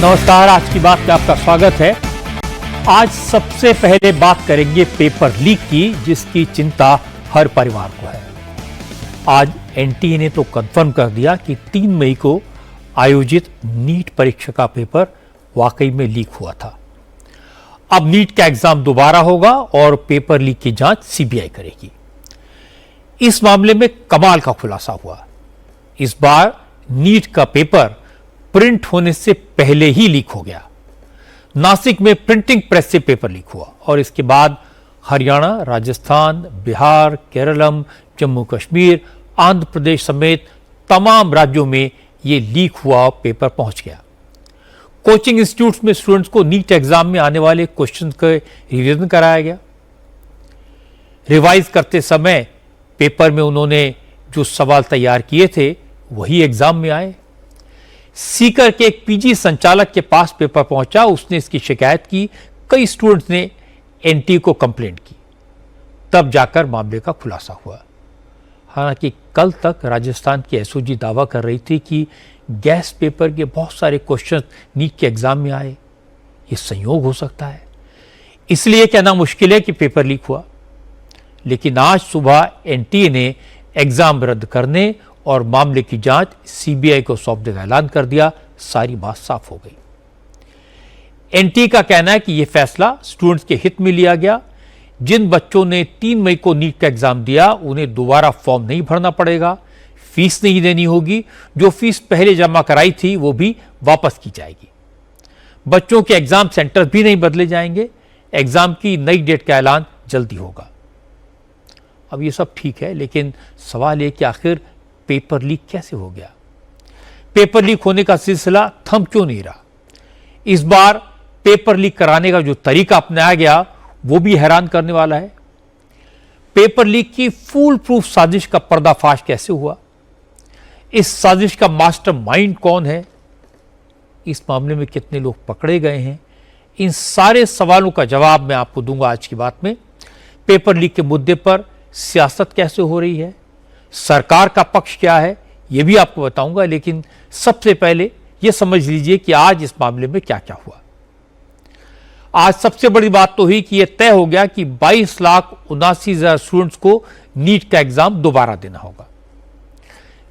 नमस्कार, आज की बात में आपका स्वागत है। आज सबसे पहले बात करेंगे पेपर लीक की, जिसकी चिंता हर परिवार को है। आज एनटीए ने तो कंफर्म कर दिया कि 3 मई को आयोजित नीट परीक्षा का पेपर वाकई में लीक हुआ था। अब नीट का एग्जाम दोबारा होगा और पेपर लीक की जांच सीबीआई करेगी। इस मामले में कमाल का खुलासा हुआ। इस बार नीट का पेपर प्रिंट होने से पहले ही लीक हो गया। नासिक में प्रिंटिंग प्रेस से पेपर लीक हुआ और इसके बाद हरियाणा, राजस्थान, बिहार, केरलम, जम्मू कश्मीर, आंध्र प्रदेश समेत तमाम राज्यों में यह लीक हुआ पेपर पहुंच गया। कोचिंग इंस्टीट्यूट्स में स्टूडेंट्स को नीट एग्जाम में आने वाले क्वेश्चन का रिवीजन कराया गया। रिवाइज करते समय पेपर में उन्होंने जो सवाल तैयार किए थे वही एग्जाम में आए। सीकर के एक पीजी संचालक के पास पेपर पहुंचा, उसने इसकी शिकायत की। कई स्टूडेंट्स ने एनटीए को कंप्लेंट की, तब जाकर मामले का खुलासा हुआ। हालांकि कल तक राजस्थान की एसओजी दावा कर रही थी कि गैस पेपर के बहुत सारे क्वेश्चन नीट के एग्जाम में आए। ये संयोग हो सकता है, इसलिए कहना मुश्किल है कि पेपर लीक हुआ। लेकिन आज सुबह एनटीए ने एग्जाम रद्द करने और मामले की जांच सीबीआई को सौंपने का ऐलान कर दिया। सारी बात साफ हो गई। एनटीए का कहना है कि यह फैसला स्टूडेंट्स के हित में लिया गया। जिन बच्चों ने 3 मई को नीट का एग्जाम दिया उन्हें दोबारा फॉर्म नहीं भरना पड़ेगा, फीस नहीं देनी होगी। जो फीस पहले जमा कराई थी वो भी वापस की जाएगी। बच्चों के एग्जाम सेंटर भी नहीं बदले जाएंगे। एग्जाम की नई डेट का ऐलान जल्दी होगा। अब ये सब ठीक है, लेकिन सवाल यह कि आखिर पेपर लीक कैसे हो गया? पेपर लीक होने का सिलसिला थम क्यों नहीं रहा? इस बार पेपर लीक कराने का जो तरीका अपनाया गया वो भी हैरान करने वाला है। पेपर लीक की फूल प्रूफ साजिश का पर्दाफाश कैसे हुआ? इस साजिश का मास्टरमाइंड कौन है? इस मामले में कितने लोग पकड़े गए हैं? इन सारे सवालों का जवाब मैं आपको दूंगा आज की बात में। पेपर लीक के मुद्दे पर सियासत कैसे हो रही है, सरकार का पक्ष क्या है, यह भी आपको बताऊंगा। लेकिन सबसे पहले यह समझ लीजिए कि आज इस मामले में क्या क्या हुआ। आज सबसे बड़ी बात तो हुई कि यह तय हो गया कि 22,79,000 स्टूडेंट्स को नीट का एग्जाम दोबारा देना होगा।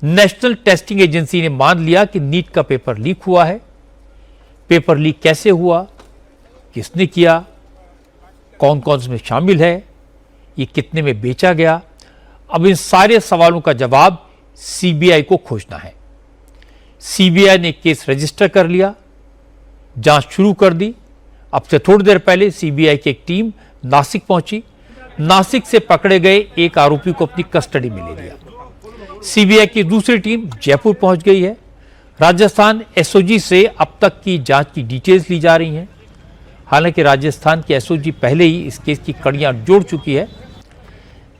नेशनल टेस्टिंग एजेंसी ने मान लिया कि नीट का पेपर लीक हुआ है। पेपर लीक कैसे हुआ, किसने किया, कौन कौन इसमें शामिल है, ये कितने में बेचा गया, अब इन सारे सवालों का जवाब सीबीआई को खोजना है। सीबीआई ने केस रजिस्टर कर लिया, जांच शुरू कर दी। अब से थोड़ी देर पहले सीबीआई की एक टीम नासिक पहुंची। नासिक से पकड़े गए एक आरोपी को अपनी कस्टडी में ले लिया। सीबीआई की दूसरी टीम जयपुर पहुंच गई है। राजस्थान एसओजी से अब तक की जांच की डिटेल्स ली जा रही हैं। हालांकि राजस्थान की एसओजी पहले ही इस केस की कड़ियां जोड़ चुकी है।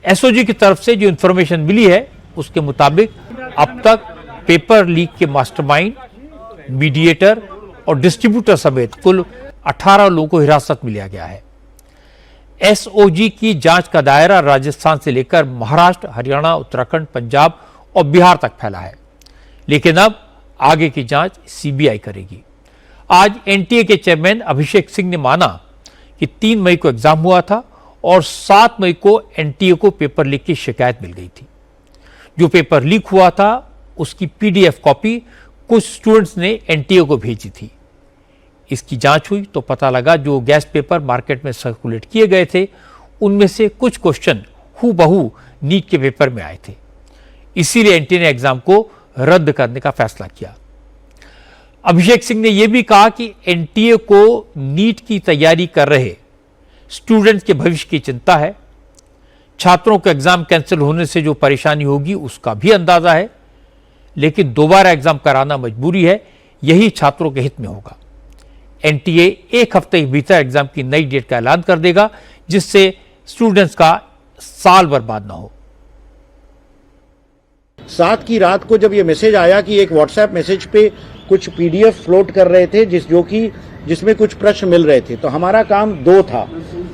एसओजी की तरफ से जो इंफॉर्मेशन मिली है उसके मुताबिक अब तक पेपर लीक के मास्टरमाइंड, मीडिएटर और डिस्ट्रीब्यूटर समेत कुल 18 लोगों को हिरासत में लिया गया है। एसओजी की जांच का दायरा राजस्थान से लेकर महाराष्ट्र, हरियाणा, उत्तराखंड, पंजाब और बिहार तक फैला है। लेकिन अब आगे की जांच सीबीआई करेगी। आज एनटीए के चेयरमैन अभिषेक सिंह ने माना कि 3 मई को एग्जाम हुआ था और 7 मई को एनटीए को पेपर लीक की शिकायत मिल गई थी। जो पेपर लीक हुआ था उसकी पीडीएफ कॉपी कुछ स्टूडेंट्स ने एनटीए को भेजी थी। इसकी जांच हुई तो पता लगा जो गैस पेपर मार्केट में सर्कुलेट किए गए थे उनमें से कुछ क्वेश्चन हूबहू नीट के पेपर में आए थे। इसीलिए एनटीए ने एग्जाम को रद्द करने का फैसला किया। अभिषेक सिंह ने यह भी कहा कि एनटीए को नीट की तैयारी कर रहे स्टूडेंट्स के भविष्य की चिंता है। छात्रों को एग्जाम कैंसिल होने से जो परेशानी होगी उसका भी अंदाजा है, लेकिन दोबारा एग्जाम कराना मजबूरी है, यही छात्रों के हित में होगा। एनटीए 1 हफ्ते के भीतर एग्जाम की नई डेट का ऐलान कर देगा, जिससे स्टूडेंट्स का साल बर्बाद ना हो। 7 की रात को जब ये मैसेज आया कि एक व्हाट्सएप मैसेज पे कुछ पीडीएफ फ्लोट कर रहे थे जिसमें कुछ प्रश्न मिल रहे थे, तो हमारा काम 2 था।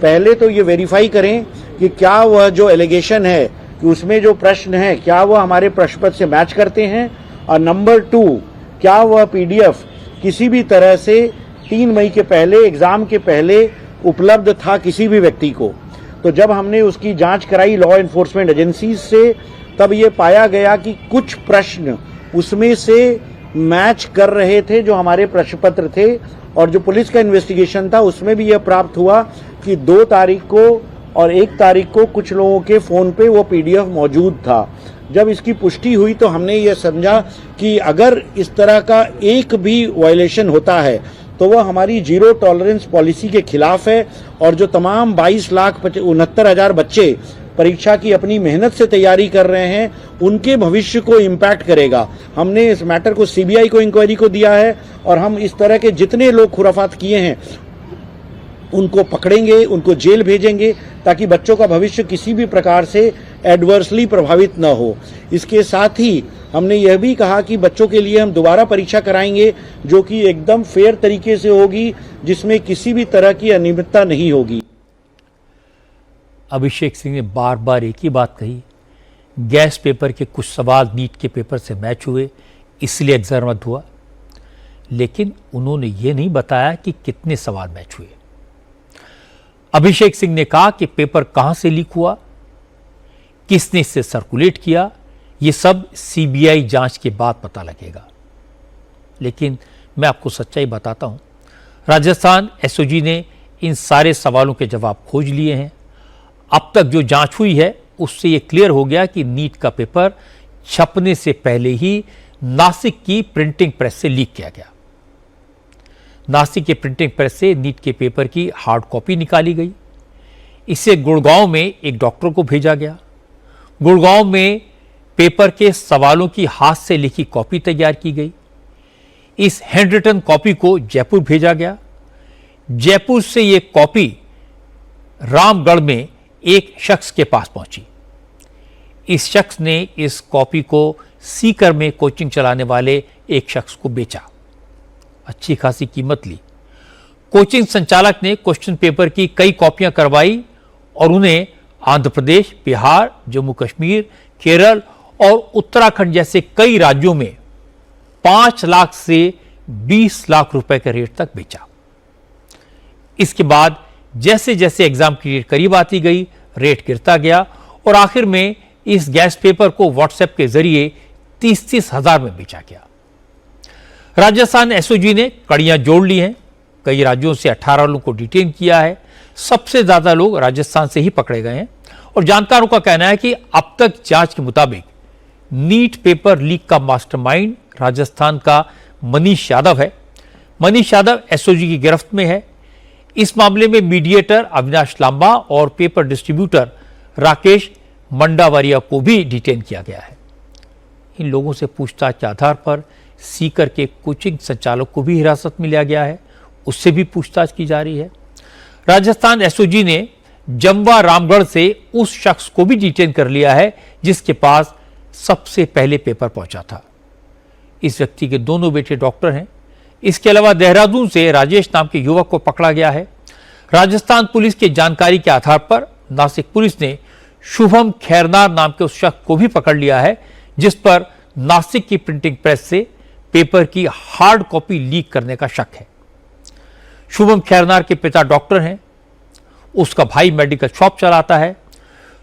पहले तो ये वेरीफाई करें कि क्या वह जो एलिगेशन है कि उसमें जो प्रश्न है क्या वह हमारे प्रश्न पत्र से मैच करते हैं, और नंबर 2 क्या वह पीडीएफ किसी भी तरह से 3 मई के पहले, एग्जाम के पहले उपलब्ध था किसी भी व्यक्ति को। तो जब हमने उसकी जांच कराई लॉ एनफोर्समेंट एजेंसीज से, तब ये पाया गया कि कुछ प्रश्न उसमें से मैच कर रहे थे जो हमारे प्रश्न पत्र थे, और जो पुलिस का इन्वेस्टिगेशन था उसमें भी यह प्राप्त हुआ कि 2 तारीख को और 1 तारीख को कुछ लोगों के फोन पे वो पीडीएफ मौजूद था। जब इसकी पुष्टि हुई तो हमने ये समझा कि अगर इस तरह का एक भी वायलेशन होता है तो वह हमारी जीरो टॉलरेंस पॉलिसी के खिलाफ है, और जो तमाम 22,69,000 बच्चे परीक्षा की अपनी मेहनत से तैयारी कर रहे हैं उनके भविष्य को इम्पैक्ट करेगा। हमने इस मैटर को सीबीआई को इंक्वायरी को दिया है, और हम इस तरह के जितने लोग खुराफात किए हैं उनको पकड़ेंगे, उनको जेल भेजेंगे, ताकि बच्चों का भविष्य किसी भी प्रकार से एडवर्सली प्रभावित न हो। इसके साथ ही हमने यह भी कहा कि बच्चों के लिए हम दोबारा परीक्षा कराएंगे जो कि एकदम फेयर तरीके से होगी, जिसमें किसी भी तरह की अनियमितता नहीं होगी। अभिषेक सिंह ने बार बार एक ही बात कही, गैस पेपर के कुछ सवाल नीट के पेपर से मैच हुए इसलिए एग्जाम रद्द हुआ, लेकिन उन्होंने ये नहीं बताया कि कितने सवाल मैच हुए। अभिषेक सिंह ने कहा कि पेपर कहां से लीक हुआ, किसने इसे सर्कुलेट किया, ये सब सीबीआई जांच के बाद पता लगेगा। लेकिन मैं आपको सच्चाई बताता हूं, राजस्थान एसओजी ने इन सारे सवालों के जवाब खोज लिए हैं। अब तक जो जांच हुई है उससे ये क्लियर हो गया कि नीट का पेपर छपने से पहले ही नासिक की प्रिंटिंग प्रेस से लीक किया गया। नासिक के प्रिंटिंग प्रेस से नीट के पेपर की हार्ड कॉपी निकाली गई, इसे गुड़गांव में एक डॉक्टर को भेजा गया। गुड़गांव में पेपर के सवालों की हाथ से लिखी कॉपी तैयार की गई। इस हैंड रिटन कॉपी को जयपुर भेजा गया। जयपुर से यह कॉपी रामगढ़ में एक शख्स के पास पहुंची। इस शख्स ने इस कॉपी को सीकर में कोचिंग चलाने वाले एक शख्स को बेचा, अच्छी खासी कीमत ली। कोचिंग संचालक ने क्वेश्चन पेपर की कई कॉपियां करवाई और उन्हें आंध्र प्रदेश, बिहार, जम्मू कश्मीर, केरल और उत्तराखंड जैसे कई राज्यों में 5 लाख से 20 लाख रुपए के रेट तक बेचा। इसके बाद जैसे जैसे एग्जाम की डेट करीब आती गई, रेट गिरता गया और आखिर में इस गैस पेपर को व्हाट्सएप के जरिए 30-30 हजार में बेचा गया। राजस्थान एसओजी ने कड़ियां जोड़ ली हैं, कई राज्यों से 18 लोगों को डिटेन किया है। सबसे ज्यादा लोग राजस्थान से ही पकड़े गए हैं और जानकारों का कहना है कि अब तक जांच के मुताबिक नीट पेपर लीक का मास्टरमाइंड राजस्थान का मनीष यादव है। मनीष यादव एसओजी की गिरफ्त में है। इस मामले में मीडिएटर अविनाश लांबा और पेपर डिस्ट्रीब्यूटर राकेश मंडावरिया को भी डिटेन किया गया है। इन लोगों से पूछताछ के आधार पर सीकर के कोचिंग संचालक को भी हिरासत में लिया गया है, उससे भी पूछताछ की जा रही है। राजस्थान एसओजी ने जम्वा रामगढ़ से उस शख्स को भी डिटेन कर लिया है जिसके पास सबसे पहले पेपर पहुंचा था। इस व्यक्ति के दोनों बेटे डॉक्टर हैं। इसके अलावा देहरादून से राजेश नाम के युवक को पकड़ा गया है। राजस्थान पुलिस की जानकारी के आधार पर नासिक पुलिस ने शुभम खैरनार नाम के उस शख्स को भी पकड़ लिया है जिस पर नासिक की प्रिंटिंग प्रेस से पेपर की हार्ड कॉपी लीक करने का शक है। शुभम खैरनार के पिता डॉक्टर हैं, उसका भाई मेडिकल शॉप चलाता है।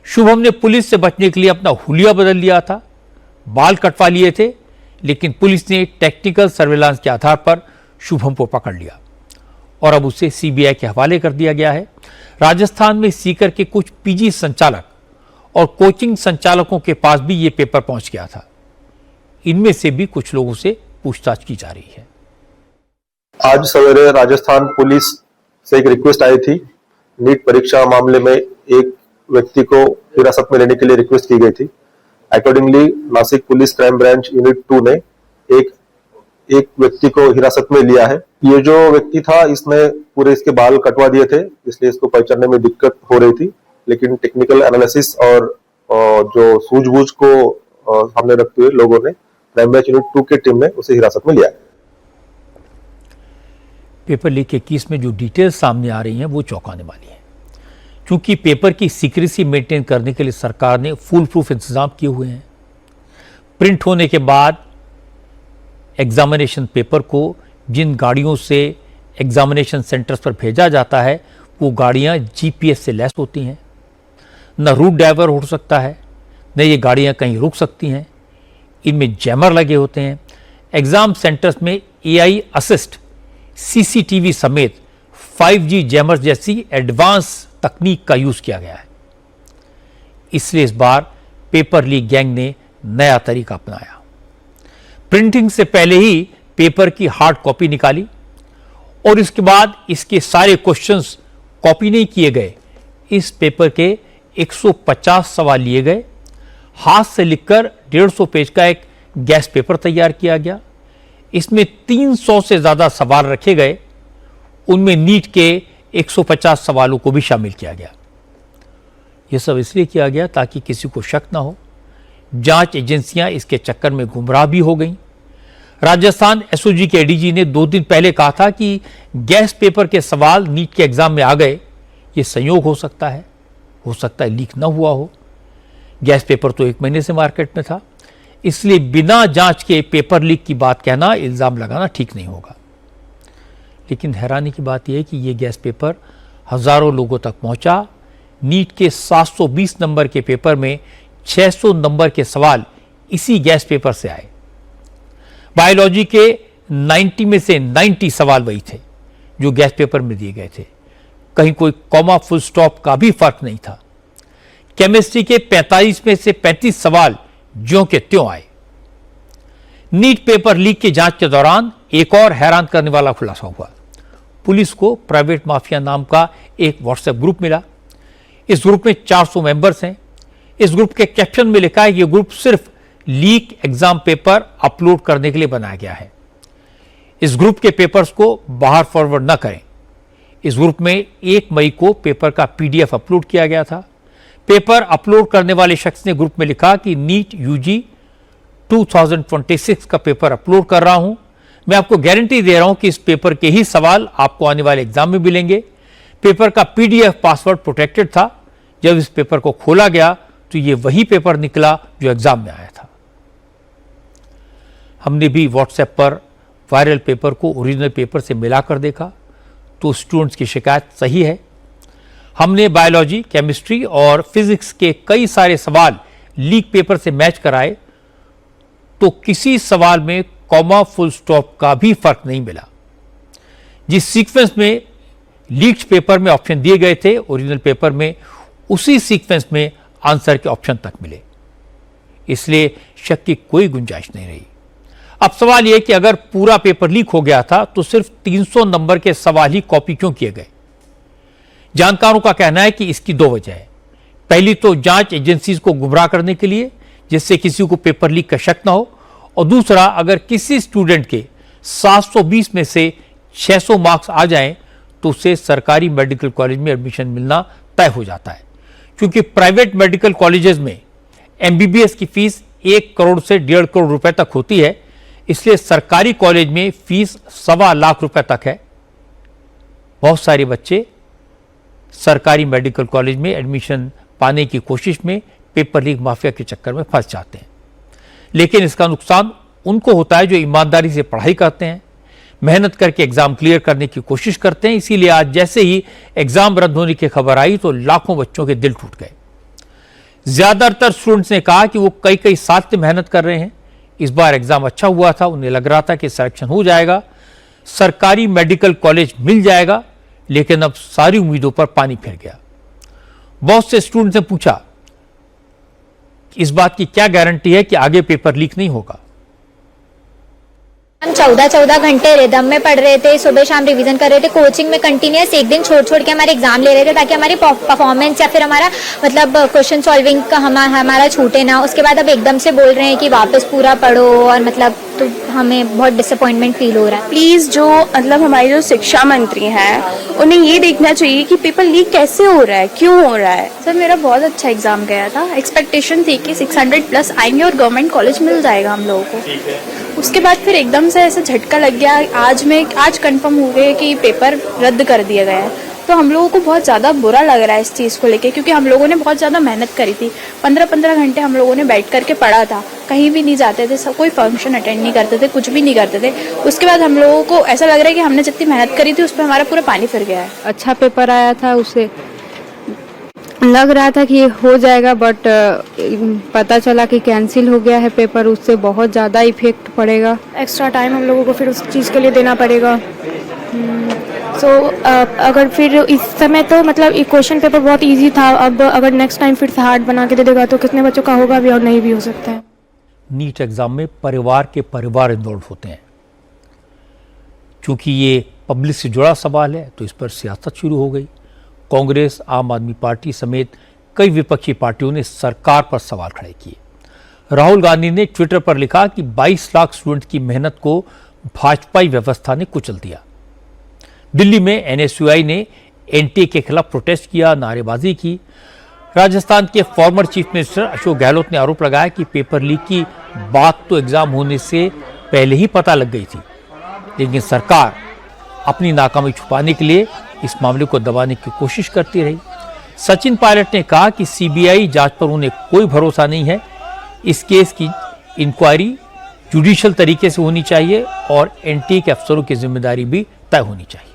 शुभम ने पुलिस से बचने के लिए अपना हुलिया बदल लिया था, बाल कटवा लिए थे, लेकिन पुलिस ने टेक्निकल सर्वेलांस के आधार पर शुभम को पकड़ लिया और अब उसे सीबीआई के हवाले कर दिया गया है। राजस्थान में सीकर के कुछ पीजी संचालक और कोचिंग संचालकों के पास भी ये पेपर पहुंच गया था। इनमें से भी कुछ लोगों से पूछताछ की जा रही है। आज सवेरे राजस्थान पुलिस से एक रिक्वेस्ट आई थी। नीट परीक्षा मामले में एक व्यक्ति को हिरासत में लेने के लिए रिक्वेस्ट की गई थी। Accordingly Nashik police crime branch unit 2 ने एक व्यक्ति को हिरासत में लिया है। ये जो व्यक्ति था इसने पूरे इसके बाल कटवा दिए थे, इसलिए इसको पहचानने में दिक्कत हो रही थी, लेकिन टेक्निकल एनालिसिस और जो सूझबूझ को सामने रखते हुए लोगों ने क्राइम ब्रांच यूनिट 2 की टीम ने उसे हिरासत में लिया। पेपर लीक के केस में जो डिटेल्स सामने आ रही हैं वो चौंकाने वाली है, क्योंकि पेपर की सीक्रेसी मेंटेन करने के लिए सरकार ने फुल प्रूफ इंतजाम किए हुए हैं। प्रिंट होने के बाद एग्जामिनेशन पेपर को जिन गाड़ियों से एग्जामिनेशन सेंटर्स पर भेजा जाता है वो गाड़ियां जीपीएस से लैस होती हैं। न रूट डाइवर हो सकता है, न ये गाड़ियां कहीं रुक सकती हैं। इनमें जैमर लगे होते हैं। एग्जाम सेंटर्स में एआई असिस्ट, सीसीटीवी समेत 5G जैमर्स जैसी एडवांस तकनीक का यूज किया गया है। इसलिए इस बार पेपर लीक गैंग ने नया तरीका अपनाया। प्रिंटिंग से पहले ही पेपर की हार्ड कॉपी निकाली और इसके बाद इसके सारे क्वेश्चंस कॉपी नहीं किए गए। इस पेपर के 150 सवाल लिए गए। हाथ से लिखकर 150 पेज का एक गैस पेपर तैयार किया गया। इसमें 300 से ज्यादा सवाल रखे गए। उनमें नीट के 150 सवालों को भी शामिल किया गया। यह सब इसलिए किया गया ताकि किसी को शक ना हो। जांच एजेंसियां इसके चक्कर में गुमराह भी हो गईं। राजस्थान एसओजी के एडीजी ने 2 दिन पहले कहा था कि गैस पेपर के सवाल नीट के एग्जाम में आ गए, ये संयोग हो सकता है लीक ना हुआ हो। गैस पेपर तो 1 महीने से मार्केट में था, इसलिए बिना जांच के पेपर लीक की बात कहना, इल्जाम लगाना ठीक नहीं होगा। लेकिन हैरानी की बात यह है कि यह गैस पेपर हजारों लोगों तक पहुंचा। नीट के 720 नंबर के पेपर में 600 नंबर के सवाल इसी गैस पेपर से आए। बायोलॉजी के 90 में से 90 सवाल वही थे जो गैस पेपर में दिए गए थे। कहीं कोई कॉमा फुल स्टॉप का भी फर्क नहीं था। केमिस्ट्री के 45 में से 35 सवाल ज्यों के त्यों आए। नीट पेपर लीक की जांच के दौरान एक और हैरान करने वाला खुलासा हुआ। पुलिस को प्राइवेट माफिया नाम का एक व्हाट्सएप ग्रुप मिला। इस ग्रुप में 400 मेंबर्स हैं। इस ग्रुप के कैप्शन में लिखा है कि यह ग्रुप सिर्फ लीक एग्जाम पेपर अपलोड करने के लिए बनाया गया है। इस ग्रुप के पेपर्स को बाहर फॉरवर्ड न करें। इस ग्रुप में 1 मई को पेपर का पीडीएफ अपलोड किया गया था। पेपर अपलोड करने वाले शख्स ने ग्रुप में लिखा कि नीट यूजी 2026 का पेपर अपलोड कर रहा हूं। मैं आपको गारंटी दे रहा हूं कि इस पेपर के ही सवाल आपको आने वाले एग्जाम में मिलेंगे। पेपर का पीडीएफ पासवर्ड प्रोटेक्टेड था। जब इस पेपर को खोला गया तो यह वही पेपर निकला जो एग्जाम में आया था। हमने भी व्हाट्सएप पर वायरल पेपर को ओरिजिनल पेपर से मिलाकर देखा तो स्टूडेंट्स की शिकायत सही है। हमने बायोलॉजी, केमिस्ट्री और फिजिक्स के कई सारे सवाल लीक पेपर से मैच कराए तो किसी सवाल में कॉमा फुल स्टॉप का भी फर्क नहीं मिला। जिस सीक्वेंस में लीक्ड पेपर में ऑप्शन दिए गए थे, ओरिजिनल पेपर में उसी सीक्वेंस में आंसर के ऑप्शन तक मिले। इसलिए शक की कोई गुंजाइश नहीं रही। अब सवाल यह कि अगर पूरा पेपर लीक हो गया था तो सिर्फ 300 नंबर के सवाल ही कॉपी क्यों किए गए? जानकारों का कहना है कि इसकी 2 वजह है। पहली तो जांच एजेंसीज को गुमराह करने के लिए, जिससे किसी को पेपर लीक का शक ना हो, और दूसरा, अगर किसी स्टूडेंट के 720 में से 600 मार्क्स आ जाएं तो उसे सरकारी मेडिकल कॉलेज में एडमिशन मिलना तय हो जाता है। क्योंकि प्राइवेट मेडिकल कॉलेजेस में एमबीबीएस की फीस 1 करोड़ से 1.5 करोड़ रुपए तक होती है, इसलिए सरकारी कॉलेज में फीस 1.25 लाख रुपए तक है। बहुत सारे बच्चे सरकारी मेडिकल कॉलेज में एडमिशन पाने की कोशिश में पेपर लीक माफिया के चक्कर में फंस जाते हैं। लेकिन इसका नुकसान उनको होता है जो ईमानदारी से पढ़ाई करते हैं, मेहनत करके एग्जाम क्लियर करने की कोशिश करते हैं। इसीलिए आज जैसे ही एग्जाम रद्द होने की खबर आई तो लाखों बच्चों के दिल टूट गए। ज्यादातर स्टूडेंट्स ने कहा कि वो कई साल से मेहनत कर रहे हैं। इस बार एग्जाम अच्छा हुआ था, उन्हें लग रहा था कि सिलेक्शन हो जाएगा, सरकारी मेडिकल कॉलेज मिल जाएगा, लेकिन अब सारी उम्मीदों पर पानी फिर गया। बहुत से स्टूडेंट्स ने पूछा इस बात की क्या गारंटी है कि आगे पेपर लीक नहीं होगा। हम 14 घंटे रिदम में पढ़ रहे थे, सुबह शाम रिवीजन कर रहे थे, कोचिंग में कंटिन्यूस एक दिन छोड़ के हमारे एग्जाम ले रहे थे ताकि हमारी परफॉर्मेंस या फिर हमारा मतलब क्वेश्चन सॉल्विंग का हमारा छूटे ना। उसके बाद अब एकदम से बोल रहे हैं कि वापस पूरा पढ़ो और मतलब तो हमें बहुत डिसअपॉइंटमेंट फील हो रहा है। प्लीज जो मतलब हमारे जो शिक्षा मंत्री हैं उन्हें ये देखना चाहिए कि पेपर लीक कैसे हो रहा है, क्यों हो रहा है। सर मेरा बहुत अच्छा एग्जाम गया था। एक्सपेक्टेशन थी कि 600+ आएंगे और गवर्नमेंट कॉलेज मिल जाएगा हम लोगों को। उसके बाद फिर एकदम से ऐसा झटका लग गया। आज कंफर्म हो गए कि पेपर रद्द कर दिया गया है। तो हम लोगों को बहुत ज़्यादा बुरा लग रहा है इस चीज़ को लेके, क्योंकि हम लोगों ने बहुत ज़्यादा मेहनत करी थी। 15-15 घंटे हम लोगों ने बैठ करके पढ़ा था, कहीं भी नहीं जाते थे, सब कोई फंक्शन अटेंड नहीं करते थे, कुछ भी नहीं करते थे। उसके बाद हम लोगों को ऐसा लग रहा है कि हमने जितनी मेहनत करी थी उस पर हमारा पूरा पानी फिर गया है। अच्छा पेपर आया था, उसे लग रहा था कि हो जाएगा, बट पता चला कि कैंसिल हो गया है पेपर। उससे बहुत ज़्यादा इफेक्ट पड़ेगा। एक्स्ट्रा टाइम हम लोगों को फिर उस चीज़ के लिए देना पड़ेगा। अगर फिर इस समय तो मतलब ये क्वेश्चन पेपर बहुत इजी था, अब अगर नेक्स्ट टाइम फिर से हार्ड बना के दे देगा तो कितने बच्चों का होगा भी और नहीं भी हो सकता है। नीट एग्जाम में परिवार के परिवार इन्वॉल्व होते हैं। चूंकि ये पब्लिक से जुड़ा सवाल है तो इस पर सियासत शुरू हो गई। कांग्रेस, आम आदमी पार्टी समेत कई विपक्षी पार्टियों ने सरकार पर सवाल खड़े किए। राहुल गांधी ने ट्विटर पर लिखा कि 22 लाख स्टूडेंट की मेहनत को भाजपाई व्यवस्था ने कुचल दिया। दिल्ली में एनएसयूआई ने एनटीए के खिलाफ प्रोटेस्ट किया, नारेबाजी की। राजस्थान के former chief minister Ashok Gehlot ने आरोप लगाया कि पेपर लीक की बात तो एग्जाम होने से पहले ही पता लग गई थी, लेकिन सरकार अपनी नाकामी छुपाने के लिए इस मामले को दबाने की कोशिश करती रही। सचिन पायलट ने कहा कि सीबीआई जांच पर उन्हें कोई भरोसा नहीं है। इस केस की इंक्वायरी जुडिशियल तरीके से होनी चाहिए और एनटीए के अफसरों की जिम्मेदारी भी तय होनी चाहिए।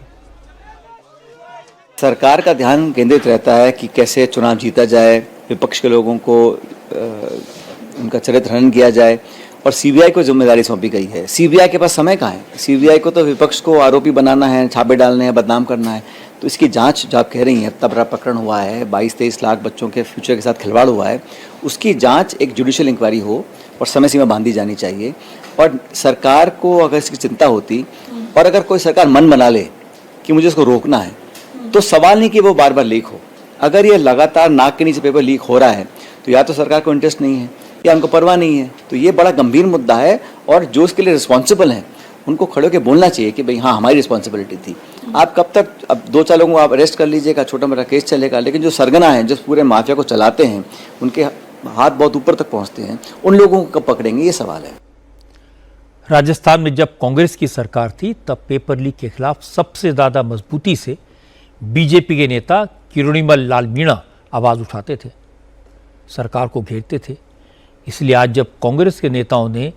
सरकार का ध्यान केंद्रित रहता है कि कैसे चुनाव जीता जाए, विपक्ष के लोगों को उनका चरित्र हनन किया जाए, और सीबीआई को जिम्मेदारी सौंपी गई है। सीबीआई के पास समय कहाँ है? सीबीआई को तो विपक्ष को आरोपी बनाना है, छापे डालने हैं, बदनाम करना है। तो इसकी जांच जो आप कह रही हैं, इतना बड़ा प्रकरण हुआ है, 22-23 लाख बच्चों के फ्यूचर के साथ खिलवाड़ हुआ है, उसकी जांच एक जुडिशियल इंक्वायरी हो और समय सीमा बांधी जानी चाहिए। और सरकार को अगर इसकी चिंता होती और अगर कोई सरकार मन बना ले कि मुझे इसको रोकना है, तो सवाल नहीं कि वो बार बार लीक हो। अगर ये लगातार नाक के नीचे पेपर लीक हो रहा है तो या तो सरकार को इंटरेस्ट नहीं है या उनको परवाह नहीं है। तो ये बड़ा गंभीर मुद्दा है और जो इसके लिए रिस्पॉन्सिबल हैं उनको खड़े होकर बोलना चाहिए कि भाई हाँ, हमारी रिस्पॉन्सिबिलिटी थी। आप कब तक, अब 2-4 लोगों को आप अरेस्ट कर लीजिएगा, छोटा मोटा केस चलेगा, लेकिन जो सरगना है, जो पूरे माफिया को चलाते हैं, उनके हाथ बहुत ऊपर तक पहुंचते हैं, उन लोगों को कब पकड़ेंगे, ये सवाल है। राजस्थान में जब कांग्रेस की सरकार थी तब पेपर लीक के खिलाफ सबसे ज्यादा मजबूती से बीजेपी के नेता किरोड़ीमल लाल मीणा आवाज उठाते थे, सरकार को घेरते थे। इसलिए आज जब कांग्रेस के नेताओं ने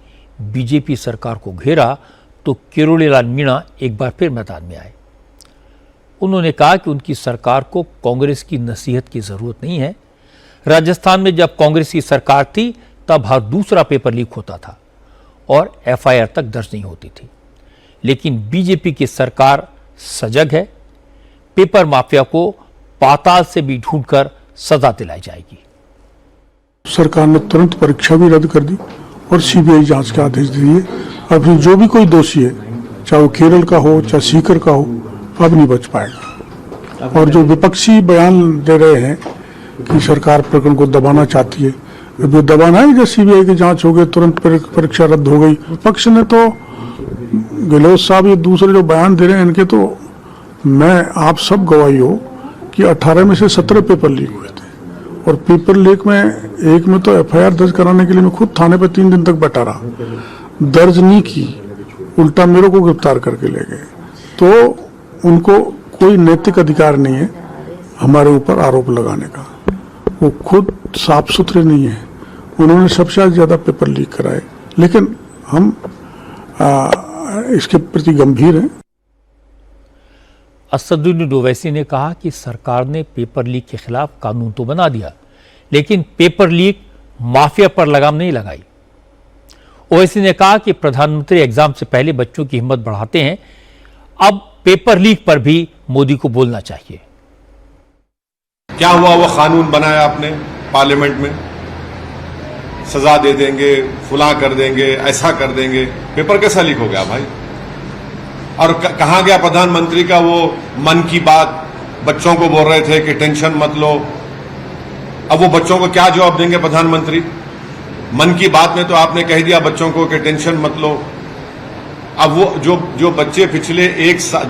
बीजेपी सरकार को घेरा तो किरोड़ीलाल मीणा एक बार फिर मैदान में आए। उन्होंने कहा कि उनकी सरकार को कांग्रेस की नसीहत की जरूरत नहीं है। राजस्थान में जब कांग्रेस की सरकार थी तब हर दूसरा पेपर लीक होता था और एफआईआर तक दर्ज नहीं होती थी, लेकिन बीजेपी की सरकार सजग है। पेपर माफिया को पाताल से भी ढूंढकर सजा दिलाई जाएगी। सरकार ने तुरंत परीक्षा भी रद्द कर दी और सीबीआई जांच के आदेश दिए। अब जो भी कोई दोषी है, चाहे वो केरल का हो चाहे सीकर का हो, अब नहीं बच पाएगा। और जो विपक्षी बयान दे रहे हैं कि सरकार प्रकरण को दबाना चाहती है, अब ये दबाना है, जब सीबीआई की जांच हो गई तुरंत परीक्षा रद्द हो गई। विपक्ष ने तो, गहलोत साहब ये दूसरे जो बयान दे रहे हैं इनके, तो मैं आप सब गवाही हो कि 18 में से 17 पेपर लीक हुए थे और पेपर लीक में एक में तो एफआईआर दर्ज कराने के लिए मैं खुद थाने पे 3 दिन तक बैठा रहा, दर्ज नहीं की, उल्टा मेरे को गिरफ्तार करके ले गए। तो उनको कोई नैतिक अधिकार नहीं है हमारे ऊपर आरोप लगाने का। वो खुद साफ सुथरे नहीं है, उन्होंने सबसे ज्यादा पेपर लीक कराए, लेकिन हम इसके प्रति गंभीर हैं। असदुद्दीन ओवैसी ने कहा कि सरकार ने पेपर लीक के खिलाफ कानून तो बना दिया, लेकिन पेपर लीक माफिया पर लगाम नहीं लगाई। ओवैसी ने कहा कि प्रधानमंत्री एग्जाम से पहले बच्चों की हिम्मत बढ़ाते हैं, अब पेपर लीक पर भी मोदी को बोलना चाहिए। क्या हुआ? वो कानून बनाया आपने पार्लियामेंट में, सजा दे देंगे, फुला कर देंगे, ऐसा कर देंगे। पेपर कैसा लीक हो गया भाई? और कहां गया प्रधानमंत्री का वो मन की बात? बच्चों को बोल रहे थे कि टेंशन मत लो। अब वो बच्चों को क्या जवाब देंगे प्रधानमंत्री? मन की बात में तो आपने कह दिया बच्चों को कि टेंशन मत लो। अब वो जो बच्चे पिछले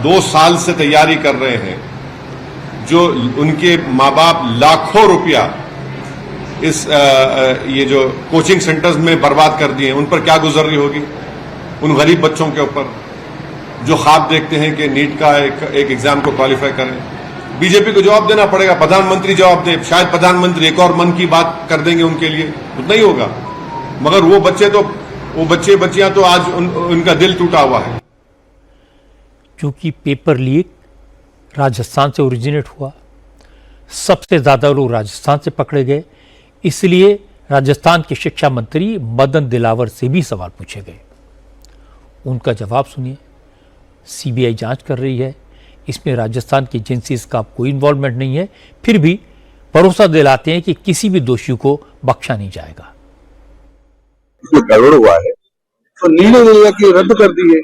2 साल से तैयारी कर रहे हैं, जो उनके माँ बाप लाखों रुपया इस ये जो कोचिंग सेंटर्स में बर्बाद कर दिए, उन पर क्या गुजर रही होगी? उन गरीब बच्चों के ऊपर जो ख्वाब देखते हैं कि नीट का एक एग्जाम को क्वालिफाई करें। बीजेपी को जवाब देना पड़ेगा, प्रधानमंत्री जवाब दे, शायद प्रधानमंत्री एक और मन की बात कर देंगे उनके लिए, उतना ही होगा। मगर वो बच्चे बच्चियां तो आज उनका दिल टूटा हुआ है। क्योंकि पेपर लीक राजस्थान से ओरिजिनेट हुआ, सबसे ज्यादा लोग राजस्थान से पकड़े गए, इसलिए राजस्थान के शिक्षा मंत्री मदन दिलावर से भी सवाल पूछे गए। उनका जवाब सुनिए। सीबीआई जांच कर रही है, इसमें राजस्थान की एजेंसीज का कोई इन्वॉल्वमेंट नहीं है, फिर भी भरोसा दिलाते हैं कि किसी भी दोषी को बख्शा नहीं जाएगा। गड़बड़ हुआ है तो निर्णय लेगा कि रद्द कर दिए,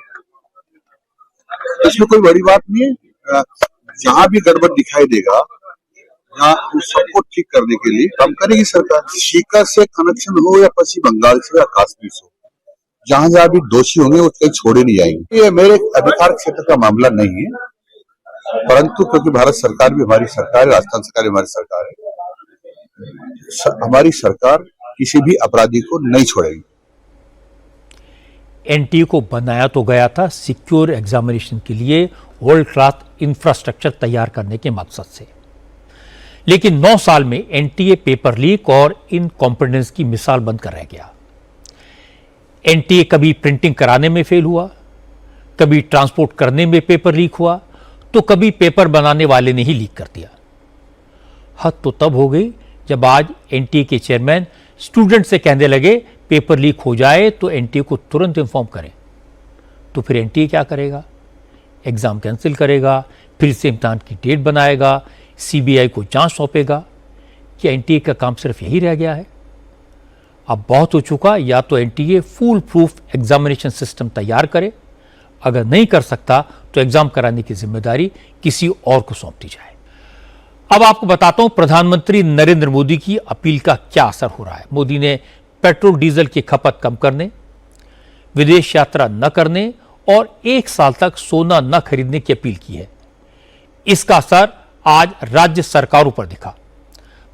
इसमें कोई बड़ी बात नहीं है। जहां भी गड़बड़ दिखाई देगा, जहाँ उस सबको ठीक करने के लिए काम करेगी सरकार। सीकर से कनेक्शन हो या पश्चिम बंगाल से या कश्मीर से, जहां जहां भी दोषी होंगे वो कहीं छोड़े नहीं जाएंगे। ये मेरे अधिकार क्षेत्र का मामला नहीं है, परंतु क्योंकि भारत सरकार भी हमारी सरकार है, राजस्थान सरकार भी हमारी सरकार है, हमारी सरकार किसी भी अपराधी को नहीं छोड़ेगी। एनटीए को बनाया तो गया था सिक्योर एग्जामिनेशन के लिए वर्ल्ड क्लास इंफ्रास्ट्रक्चर तैयार करने के मकसद से, लेकिन 9 साल में एनटीए पेपर लीक और इनकॉम्पिटेंस की मिसाल बनकर रह गया। एनटीए कभी प्रिंटिंग कराने में फेल हुआ, कभी ट्रांसपोर्ट करने में पेपर लीक हुआ, तो कभी पेपर बनाने वाले ने ही लीक कर दिया। हद तो तब हो गई जब आज एनटीए के चेयरमैन स्टूडेंट से कहने लगे पेपर लीक हो जाए तो एनटीए को तुरंत इन्फॉर्म करें। तो फिर एनटीए क्या करेगा? एग्जाम कैंसिल करेगा, फिर से इम्तिहान की डेट बनाएगा, सीबीआई को जांच सौंपेगा। क्या एनटीए का काम सिर्फ यही रह गया है? अब बहुत हो चुका, या तो NTA full proof examination system तैयार करे, अगर नहीं कर सकता तो एग्जाम कराने की जिम्मेदारी किसी और को सौंप दी जाए। अब आपको बताता हूं प्रधानमंत्री नरेंद्र मोदी की अपील का क्या असर हो रहा है। मोदी ने पेट्रोल डीजल की खपत कम करने, विदेश यात्रा न करने और 1 साल तक सोना न खरीदने की अपील की है। इसका असर आज राज्य सरकारों पर दिखा।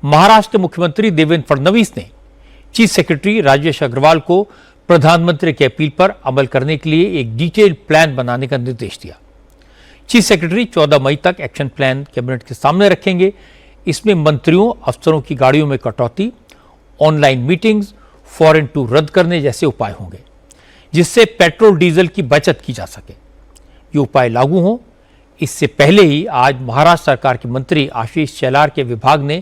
महाराष्ट्र के मुख्यमंत्री देवेंद्र फडणवीस ने चीफ सेक्रेटरी राजेश अग्रवाल को प्रधानमंत्री की अपील पर अमल करने के लिए एक डिटेल्ड प्लान बनाने का निर्देश दिया। चीफ सेक्रेटरी 14 मई तक एक्शन प्लान कैबिनेट के सामने रखेंगे। इसमें मंत्रियों, अफसरों की गाड़ियों में कटौती, ऑनलाइन मीटिंग्स, फॉरेन टूर रद्द करने जैसे उपाय होंगे, जिससे पेट्रोल डीजल की बचत की जा सके। ये उपाय लागू हों, इससे पहले ही आज महाराष्ट्र सरकार के मंत्री आशीष शेलार के विभाग ने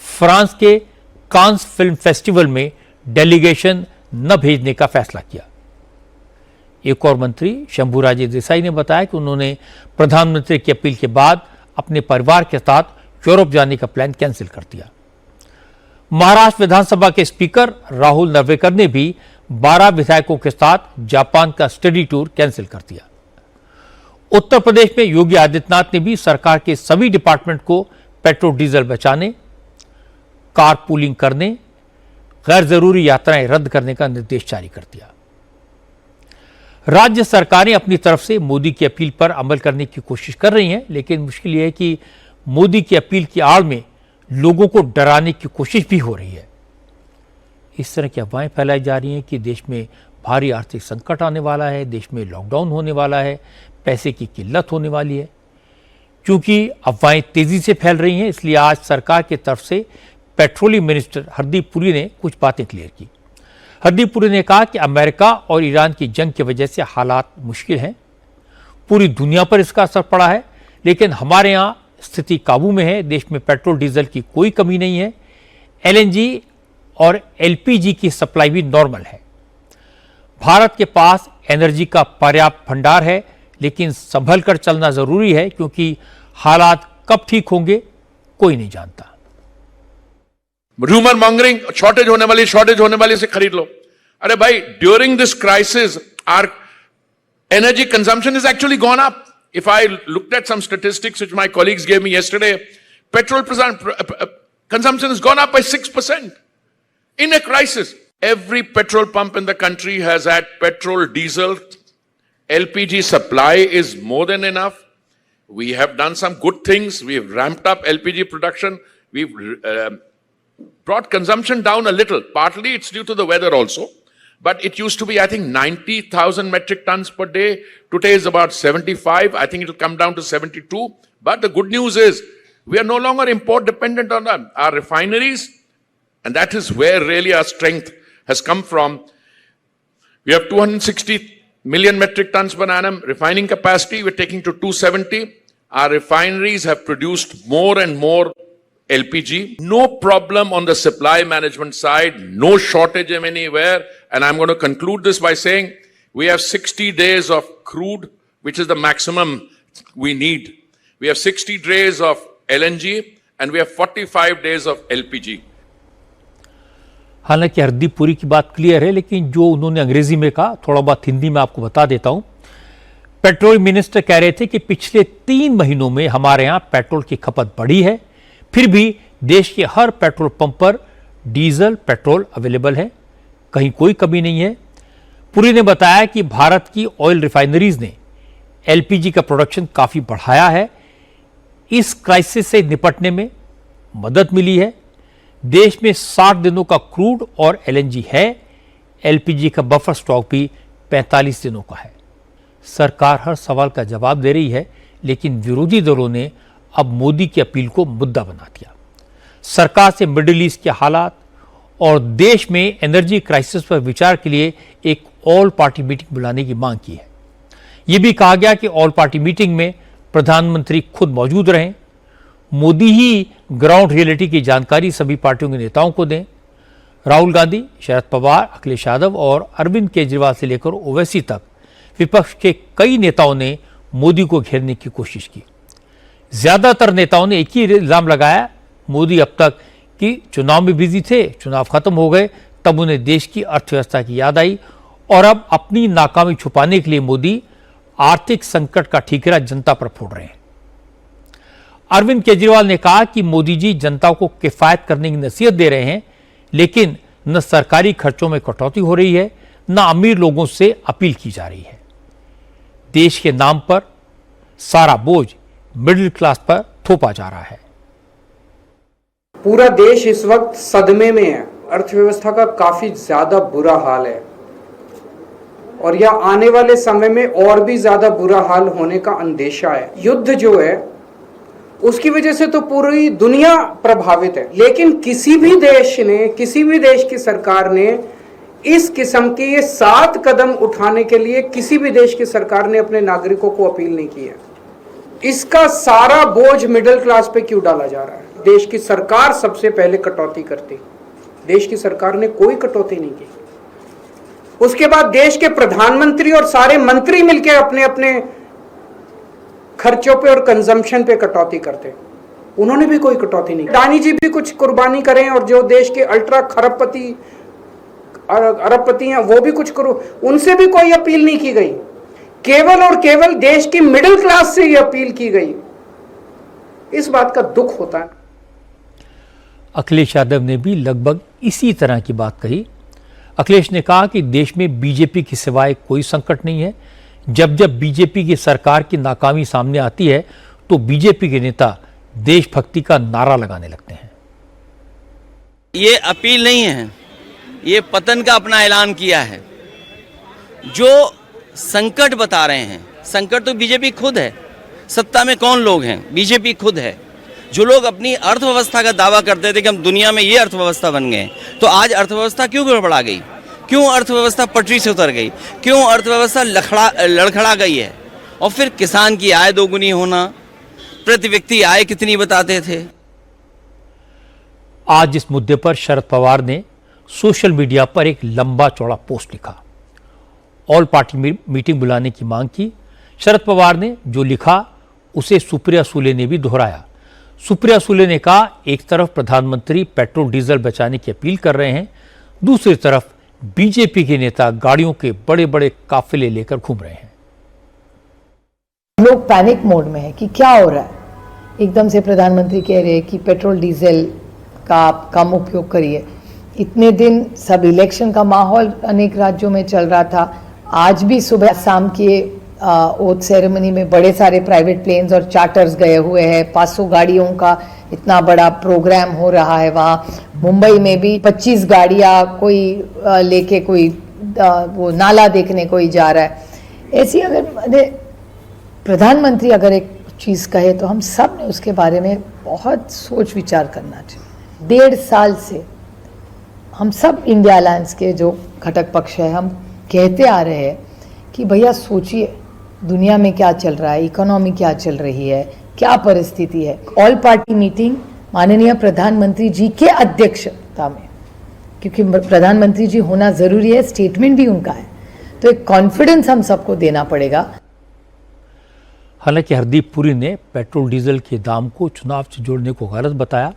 फ्रांस के कांस फिल्म फेस्टिवल में डेलीगेशन न भेजने का फैसला किया। एक और मंत्री शंभूराजे देसाई ने बताया कि उन्होंने प्रधानमंत्री की अपील के बाद अपने परिवार के साथ यूरोप जाने का प्लान कैंसिल कर दिया। महाराष्ट्र विधानसभा के स्पीकर राहुल नर्वेकर ने भी 12 विधायकों के साथ जापान का स्टडी टूर कैंसिल कर दिया। उत्तर प्रदेश में योगी आदित्यनाथ ने भी सरकार के सभी डिपार्टमेंट को पेट्रोल डीजल बचाने, कार पूलिंग करने, गैर जरूरी यात्राएं रद्द करने का निर्देश जारी कर दिया। राज्य सरकारें अपनी तरफ से मोदी की अपील पर अमल करने की कोशिश कर रही हैं, लेकिन मुश्किल यह है कि मोदी की अपील की आड़ में लोगों को डराने की कोशिश भी हो रही है। इस तरह की अफवाहें फैलाई जा रही हैं कि देश में भारी आर्थिक संकट आने वाला है, देश में लॉकडाउन होने वाला है, पैसे की किल्लत होने वाली है। क्योंकि अफवाहें तेजी से फैल रही हैं, इसलिए आज सरकार की तरफ से पेट्रोलियम मिनिस्टर हरदीप पुरी ने कुछ बातें क्लियर की। हरदीप पुरी ने कहा कि अमेरिका और ईरान की जंग की वजह से हालात मुश्किल हैं, पूरी दुनिया पर इसका असर पड़ा है, लेकिन हमारे यहाँ स्थिति काबू में है। देश में पेट्रोल डीजल की कोई कमी नहीं है, एलएनजी और एलपीजी की सप्लाई भी नॉर्मल है। भारत के पास एनर्जी का पर्याप्त भंडार है, लेकिन संभल कर चलना जरूरी है, क्योंकि हालात कब ठीक होंगे कोई नहीं जानता। रूमर मॉन्गरिंग, शॉर्टेज होने वाली से खरीद लो। अरे भाई, during this crisis are energy consumption has actually gone up. If I looked at some statistics which my colleagues gave me yesterday, petrol consumption has gone up by 6% in a crisis. Every petrol pump in the country has had petrol, diesel, LPG supply is more than enough. We have done some good things. We have ramped up LPG production. We've brought consumption down a little. Partly it's due to the weather also. But it used to be, I think, 90,000 metric tons per day. Today is about 75. I think it will come down to 72. But the good news is We are no longer import dependent on our refineries, and that is where really our strength has come from. We have 260 million metric tons per annum refining capacity. We're taking to 270. Our refineries have produced more and more LPG. No problem on the supply management side, no shortage of anywhere. And I'm going to conclude this by saying we have 60 days of crude, which is the maximum we need. We have 60 days of LNG and we have 45 days of LPG. हालांकि हरदीपपुरी की बात clear है, लेकिन जो उन्होंने अंग्रेजी में कहा थोड़ा बहुत हिंदी में आपको बता देता हूं। पेट्रोल मिनिस्टर कह रहे थे कि पिछले 3 महीनों में हमारे यहां पेट्रोल की खपत बढ़ी है, फिर भी देश के हर पेट्रोल पंप पर डीजल पेट्रोल अवेलेबल है, कहीं कोई कमी नहीं है। पुरी ने बताया कि भारत की ऑयल रिफाइनरीज ने एलपीजी का प्रोडक्शन काफी बढ़ाया है, इस क्राइसिस से निपटने में मदद मिली है। देश में 60 दिनों का क्रूड और एलएनजी है, एलपीजी का बफर स्टॉक भी 45 दिनों का है। सरकार हर सवाल का जवाब दे रही है, लेकिन विरोधी दलों ने अब मोदी की अपील को मुद्दा बना दिया। सरकार से मिडिल ईस्ट के हालात और देश में एनर्जी क्राइसिस पर विचार के लिए एक ऑल पार्टी मीटिंग बुलाने की मांग की है। यह भी कहा गया कि ऑल पार्टी मीटिंग में प्रधानमंत्री खुद मौजूद रहें, मोदी ही ग्राउंड रियलिटी की जानकारी सभी पार्टियों के नेताओं को दें। राहुल गांधी, शरद पवार, अखिलेश यादव और अरविंद केजरीवाल से लेकर ओवैसी तक विपक्ष के कई नेताओं ने मोदी को घेरने की कोशिश की। ज्यादातर नेताओं ने एक ही इल्जाम लगाया, मोदी अब तक कि चुनाव में बिजी थे, चुनाव खत्म हो गए, तब उन्हें देश की अर्थव्यवस्था की याद आई और अब अपनी नाकामी छुपाने के लिए मोदी आर्थिक संकट का ठीकरा जनता पर फोड़ रहे हैं। अरविंद केजरीवाल ने कहा कि मोदी जी जनता को किफायत करने की नसीहत दे रहे हैं, लेकिन न सरकारी खर्चों में कटौती हो रही है, न अमीर लोगों से अपील की जा रही है। देश के नाम पर सारा बोझ मिडिल क्लास पर थोपा जा रहा है। पूरा देश इस वक्त सदमे में है, अर्थव्यवस्था का काफी ज्यादा बुरा हाल है और यह आने वाले समय में और भी ज्यादा बुरा हाल होने का अंदेशा है। युद्ध जो है उसकी वजह से तो पूरी दुनिया प्रभावित है, लेकिन किसी भी देश की सरकार ने इस किस्म के ये 7 कदम उठाने के लिए किसी भी देश की सरकार ने अपने नागरिकों को अपील नहीं की है। इसका सारा बोझ मिडिल क्लास पे क्यों डाला जा रहा है? देश की सरकार सबसे पहले कटौती करती, देश की सरकार ने कोई कटौती नहीं की। उसके बाद देश के प्रधानमंत्री और सारे मंत्री मिलकर अपने अपने खर्चों पे और कंजम्पशन पे कटौती करते, उन्होंने भी कोई कटौती नहीं की। अडानी जी भी कुछ कुर्बानी करें और जो देश के अल्ट्रा अरबपति हैं वो भी कुछ करो, उनसे भी कोई अपील नहीं की गई। केवल और केवल देश की मिडिल क्लास से ये अपील की गई। इस बात का दुख होता है। अखिलेश यादव ने भी लगभग इसी तरह की बात कही। अखिलेश ने कहा कि देश में बीजेपी के सिवाय कोई संकट नहीं है। जब जब बीजेपी की सरकार की नाकामी सामने आती है तो बीजेपी के नेता देशभक्ति का नारा लगाने लगते हैं। ये अपील नहीं है, ये पतन का अपना ऐलान किया है। जो संकट बता रहे हैं, संकट तो बीजेपी खुद है। सत्ता में कौन लोग हैं? बीजेपी खुद है। जो लोग अपनी अर्थव्यवस्था का दावा करते थे कि हम दुनिया में ये अर्थव्यवस्था बन गए, तो आज अर्थव्यवस्था क्यों गड़बड़ा गई? क्यों अर्थव्यवस्था पटरी से उतर गई? क्यों अर्थव्यवस्था लड़खड़ा गई है? और फिर किसान की आय दोगुनी होना, प्रति व्यक्ति आय कितनी बताते थे। आज इस मुद्दे पर शरद पवार ने सोशल मीडिया पर एक लंबा चौड़ा पोस्ट लिखा, ऑल पार्टी मीटिंग बुलाने की मांग की। शरद पवार ने जो लिखा उसे सुप्रिया सुले ने भी दोहराया। सुप्रिया सुले ने कहा, एक तरफ प्रधानमंत्री पेट्रोल डीजल बचाने की अपील कर रहे हैं, दूसरी तरफ बीजेपी के नेता गाड़ियों के बड़े बड़े काफिले लेकर घूम रहे हैं। लोग पैनिक मोड में है कि क्या हो रहा है। एकदम से प्रधानमंत्री कह रहे हैं कि पेट्रोल डीजल का आप कम उपयोग करिए। इतने दिन सब इलेक्शन का माहौल अनेक राज्यों में चल रहा था। आज भी सुबह शाम के ओथ सेरेमनी में बड़े सारे प्राइवेट प्लेन्स और चार्टर्स गए हुए हैं। 500 गाड़ियों का इतना बड़ा प्रोग्राम हो रहा है। वहाँ मुंबई में भी 25 गाड़ियाँ कोई लेके कोई वो नाला देखने कोई जा रहा है। ऐसी अगर प्रधानमंत्री अगर एक चीज़ कहे तो हम सब ने उसके बारे में बहुत सोच विचार करना चाहिए। 1.5 साल से हम सब इंडिया अलायंस के जो घटक पक्ष है हम कहते आ रहे हैं कि भैया सोचिए दुनिया में क्या चल रहा है, इकोनॉमी क्या चल रही है, क्या परिस्थिति है। ऑल पार्टी मीटिंग माननीय प्रधानमंत्री जी के अध्यक्षता में, क्योंकि प्रधानमंत्री जी होना जरूरी है, स्टेटमेंट भी उनका है, तो एक कॉन्फिडेंस हम सबको देना पड़ेगा। हालांकि हरदीप पुरी ने पेट्रोल डीजल के दाम को चुनाव से जोड़ने को गलत बताया।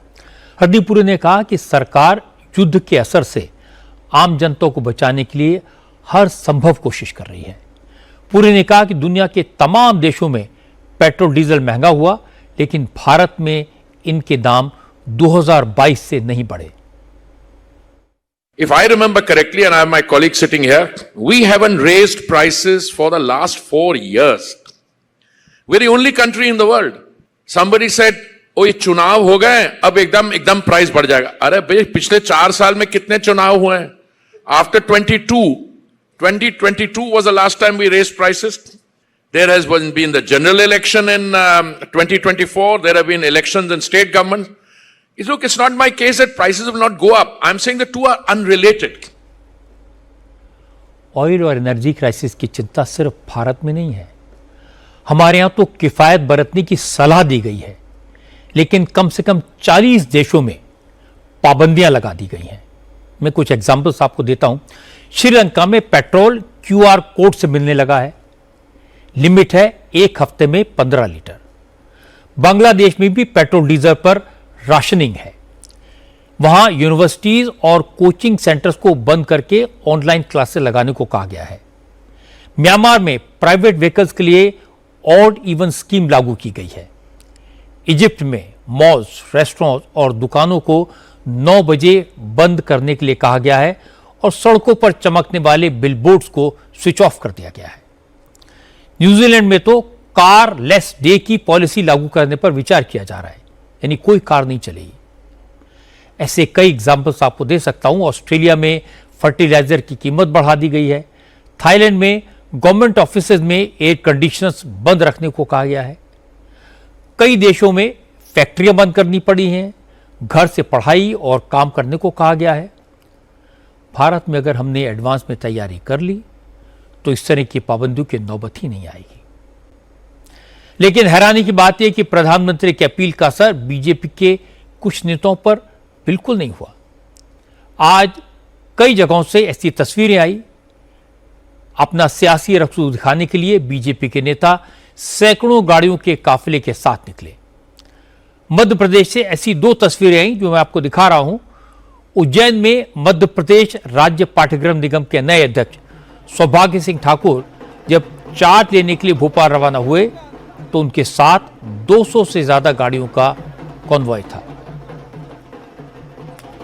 हरदीप पुरी ने कहा कि सरकार युद्ध के असर से आम जनता को बचाने के लिए हर संभव कोशिश कर रही है। पुरी ने कहा कि दुनिया के तमाम देशों में पेट्रोल डीजल महंगा हुआ, लेकिन भारत में इनके दाम 2022 से नहीं बढ़े। If I remember correctly, and I have my colleague sitting here, we haven't raised prices for the last 4 years. We're the only country in the world. Somebody said, "Oh, ये चुनाव हो गए, अब एकदम प्राइस बढ़ जाएगा." अरे भाई, पिछले 4 साल में कितने चुनाव हुए हैं? After 2022 was the last time we raised prices. There has been the general election in 2024. There have been elections in state government. Look, it's not my case that prices will not go up. I'm saying the two are unrelated. Oil और energy crisis की चिंता सिर्फ भारत में नहीं है। हमारे यहां तो किफायत बरतने की सलाह दी गई है, लेकिन कम से कम 40 देशों में पाबंदियां लगा दी गई हैं। मैं कुछ एग्जाम्पल्स आपको देता हूं। श्रीलंका में पेट्रोल QR कोड से मिलने लगा है, लिमिट है 1 हफ्ते में 15 लीटर। बांग्लादेश में भी पेट्रोल डीजल पर राशनिंग है। वहां यूनिवर्सिटीज और कोचिंग सेंटर्स को बंद करके ऑनलाइन क्लासेस लगाने को कहा गया है। म्यांमार में प्राइवेट व्हीकल्स के लिए ऑड इवन स्कीम लागू की गई है। इजिप्ट में मॉल्स, रेस्टोरेंट्स और दुकानों को 9 बजे बंद करने के लिए कहा गया है और सड़कों पर चमकने वाले बिलबोर्ड्स को स्विच ऑफ कर दिया गया है। न्यूजीलैंड में तो कार लेस डे की पॉलिसी लागू करने पर विचार किया जा रहा है, यानी कोई कार नहीं चलेगी। ऐसे कई एग्जाम्पल्स आपको दे सकता हूं। ऑस्ट्रेलिया में फर्टिलाइजर की कीमत बढ़ा दी गई है। थाईलैंड में गवर्नमेंट ऑफिसेज में एयर कंडीशनर्स बंद रखने को कहा गया है। कई देशों में फैक्ट्रियां बंद करनी पड़ी हैं। घर से पढ़ाई और काम करने को कहा गया है। भारत में अगर हमने एडवांस में तैयारी कर ली तो इस तरह की पाबंदियों की नौबत ही नहीं आएगी। लेकिन हैरानी की बात यह कि प्रधानमंत्री की अपील का असर बीजेपी के कुछ नेताओं पर बिल्कुल नहीं हुआ। आज कई जगहों से ऐसी तस्वीरें आई। अपना सियासी रसूख दिखाने के लिए बीजेपी के नेता सैकड़ों गाड़ियों के काफिले के साथ निकले। मध्य प्रदेश से ऐसी 2 तस्वीरें आई जो मैं आपको दिखा रहा हूं। उज्जैन में मध्य प्रदेश राज्य पाठ्यक्रम निगम के नए अध्यक्ष सौभाग्य सिंह ठाकुर जब चार्ज लेने के लिए भोपाल रवाना हुए तो उनके साथ 200 से ज्यादा गाड़ियों का कॉन्वॉय था।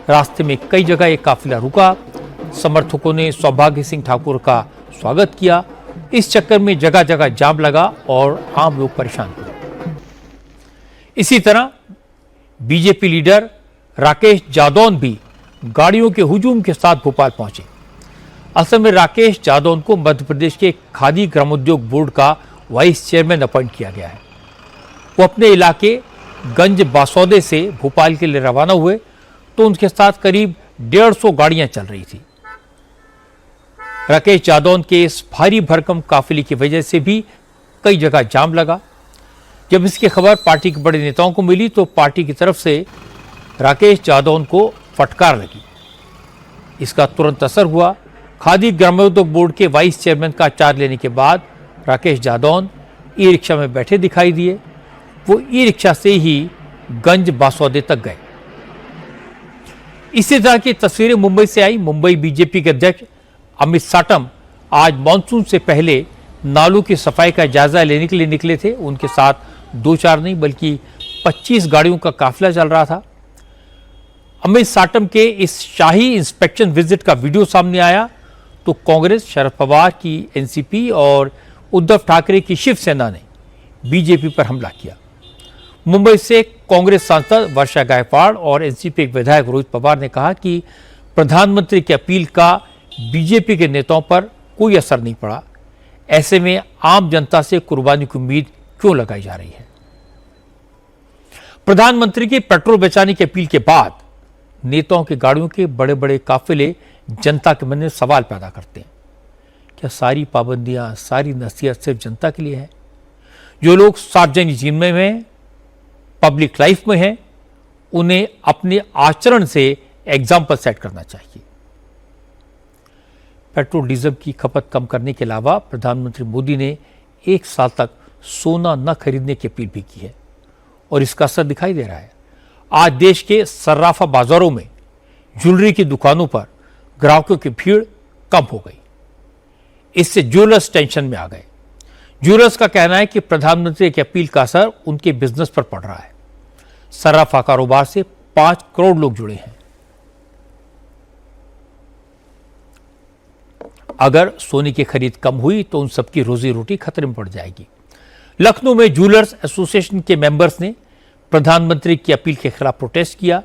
रास्ते में कई जगह एक काफिला रुका। समर्थकों ने सौभाग्य सिंह ठाकुर का स्वागत किया। इस चक्कर में जगह जगह जाम लगा और आम लोग परेशान हुए। इसी तरह बीजेपी लीडर राकेश जादौन भी गाड़ियों के हुजूम के साथ भोपाल पहुंचे। असल में राकेश जादौन को मध्य प्रदेश के खादी ग्रामोद्योग बोर्ड का वाइस चेयरमैन अपॉइंट किया गया है। वो अपने इलाके गंज बासौदे से भोपाल के लिए रवाना हुए तो उनके साथ करीब 150 गाड़ियां चल रही थी। राकेश जादौन के इस भारी भरकम काफिले की वजह से भी कई जगह जाम लगा। जब इसकी खबर पार्टी के बड़े नेताओं को मिली तो पार्टी की तरफ से राकेश जादौन को फटकार लगी। इसका तुरंत असर हुआ। खादी ग्रामोद्योग बोर्ड के वाइस चेयरमैन का चार्ज लेने के बाद राकेश जादौन ई रिक्शा में बैठे दिखाई दिए। वो ई रिक्शा से ही गंज बासौदे तक गए। इसी तरह की तस्वीरें मुंबई से आई। मुंबई बीजेपी के अध्यक्ष अमित साटम आज मानसून से पहले नालों की सफाई का जायजा लेने के लिए निकले थे। उनके साथ 2-4 नहीं बल्कि 25 गाड़ियों का काफिला चल रहा था। अमित साटम के इस शाही इंस्पेक्शन विजिट का वीडियो सामने आया तो कांग्रेस, शरद पवार की एनसीपी और उद्धव ठाकरे की शिवसेना ने बीजेपी पर हमला किया। मुंबई से कांग्रेस सांसद वर्षा गायकवाड़ और एनसीपी के विधायक रोहित पवार ने कहा कि प्रधानमंत्री की अपील का बीजेपी के नेताओं पर कोई असर नहीं पड़ा। ऐसे में आम जनता से कुर्बानी की उम्मीद क्यों लगाई जा रही है? प्रधानमंत्री की पेट्रोल बचाने की अपील के बाद नेताओं की गाड़ियों के बड़े बड़े काफिले जनता के मन में सवाल पैदा करते हैं। क्या सारी पाबंदियां, सारी नसीहत सिर्फ जनता के लिए है? जो लोग सार्वजनिक जीवन में, पब्लिक लाइफ में हैं, उन्हें अपने आचरण से एग्जाम्पल सेट करना चाहिए। पेट्रोल डीजल की खपत कम करने के अलावा प्रधानमंत्री मोदी ने 1 साल तक सोना न खरीदने की अपील भी की है और इसका असर दिखाई दे रहा है। आज देश के सर्राफा बाजारों में ज्वेलरी की दुकानों पर ग्राहकों की भीड़ कम हो गई। इससे ज्वेलर्स टेंशन में आ गए। ज्वेलर्स का कहना है कि प्रधानमंत्री की अपील का असर उनके बिजनेस पर पड़ रहा है। सर्राफा कारोबार से 5 करोड़ लोग जुड़े हैं। अगर सोने की खरीद कम हुई तो उन सबकी रोजी रोटी खतरे में पड़ जाएगी। लखनऊ में ज्वेलर्स एसोसिएशन के मेंबर्स ने प्रधानमंत्री की अपील के खिलाफ प्रोटेस्ट किया।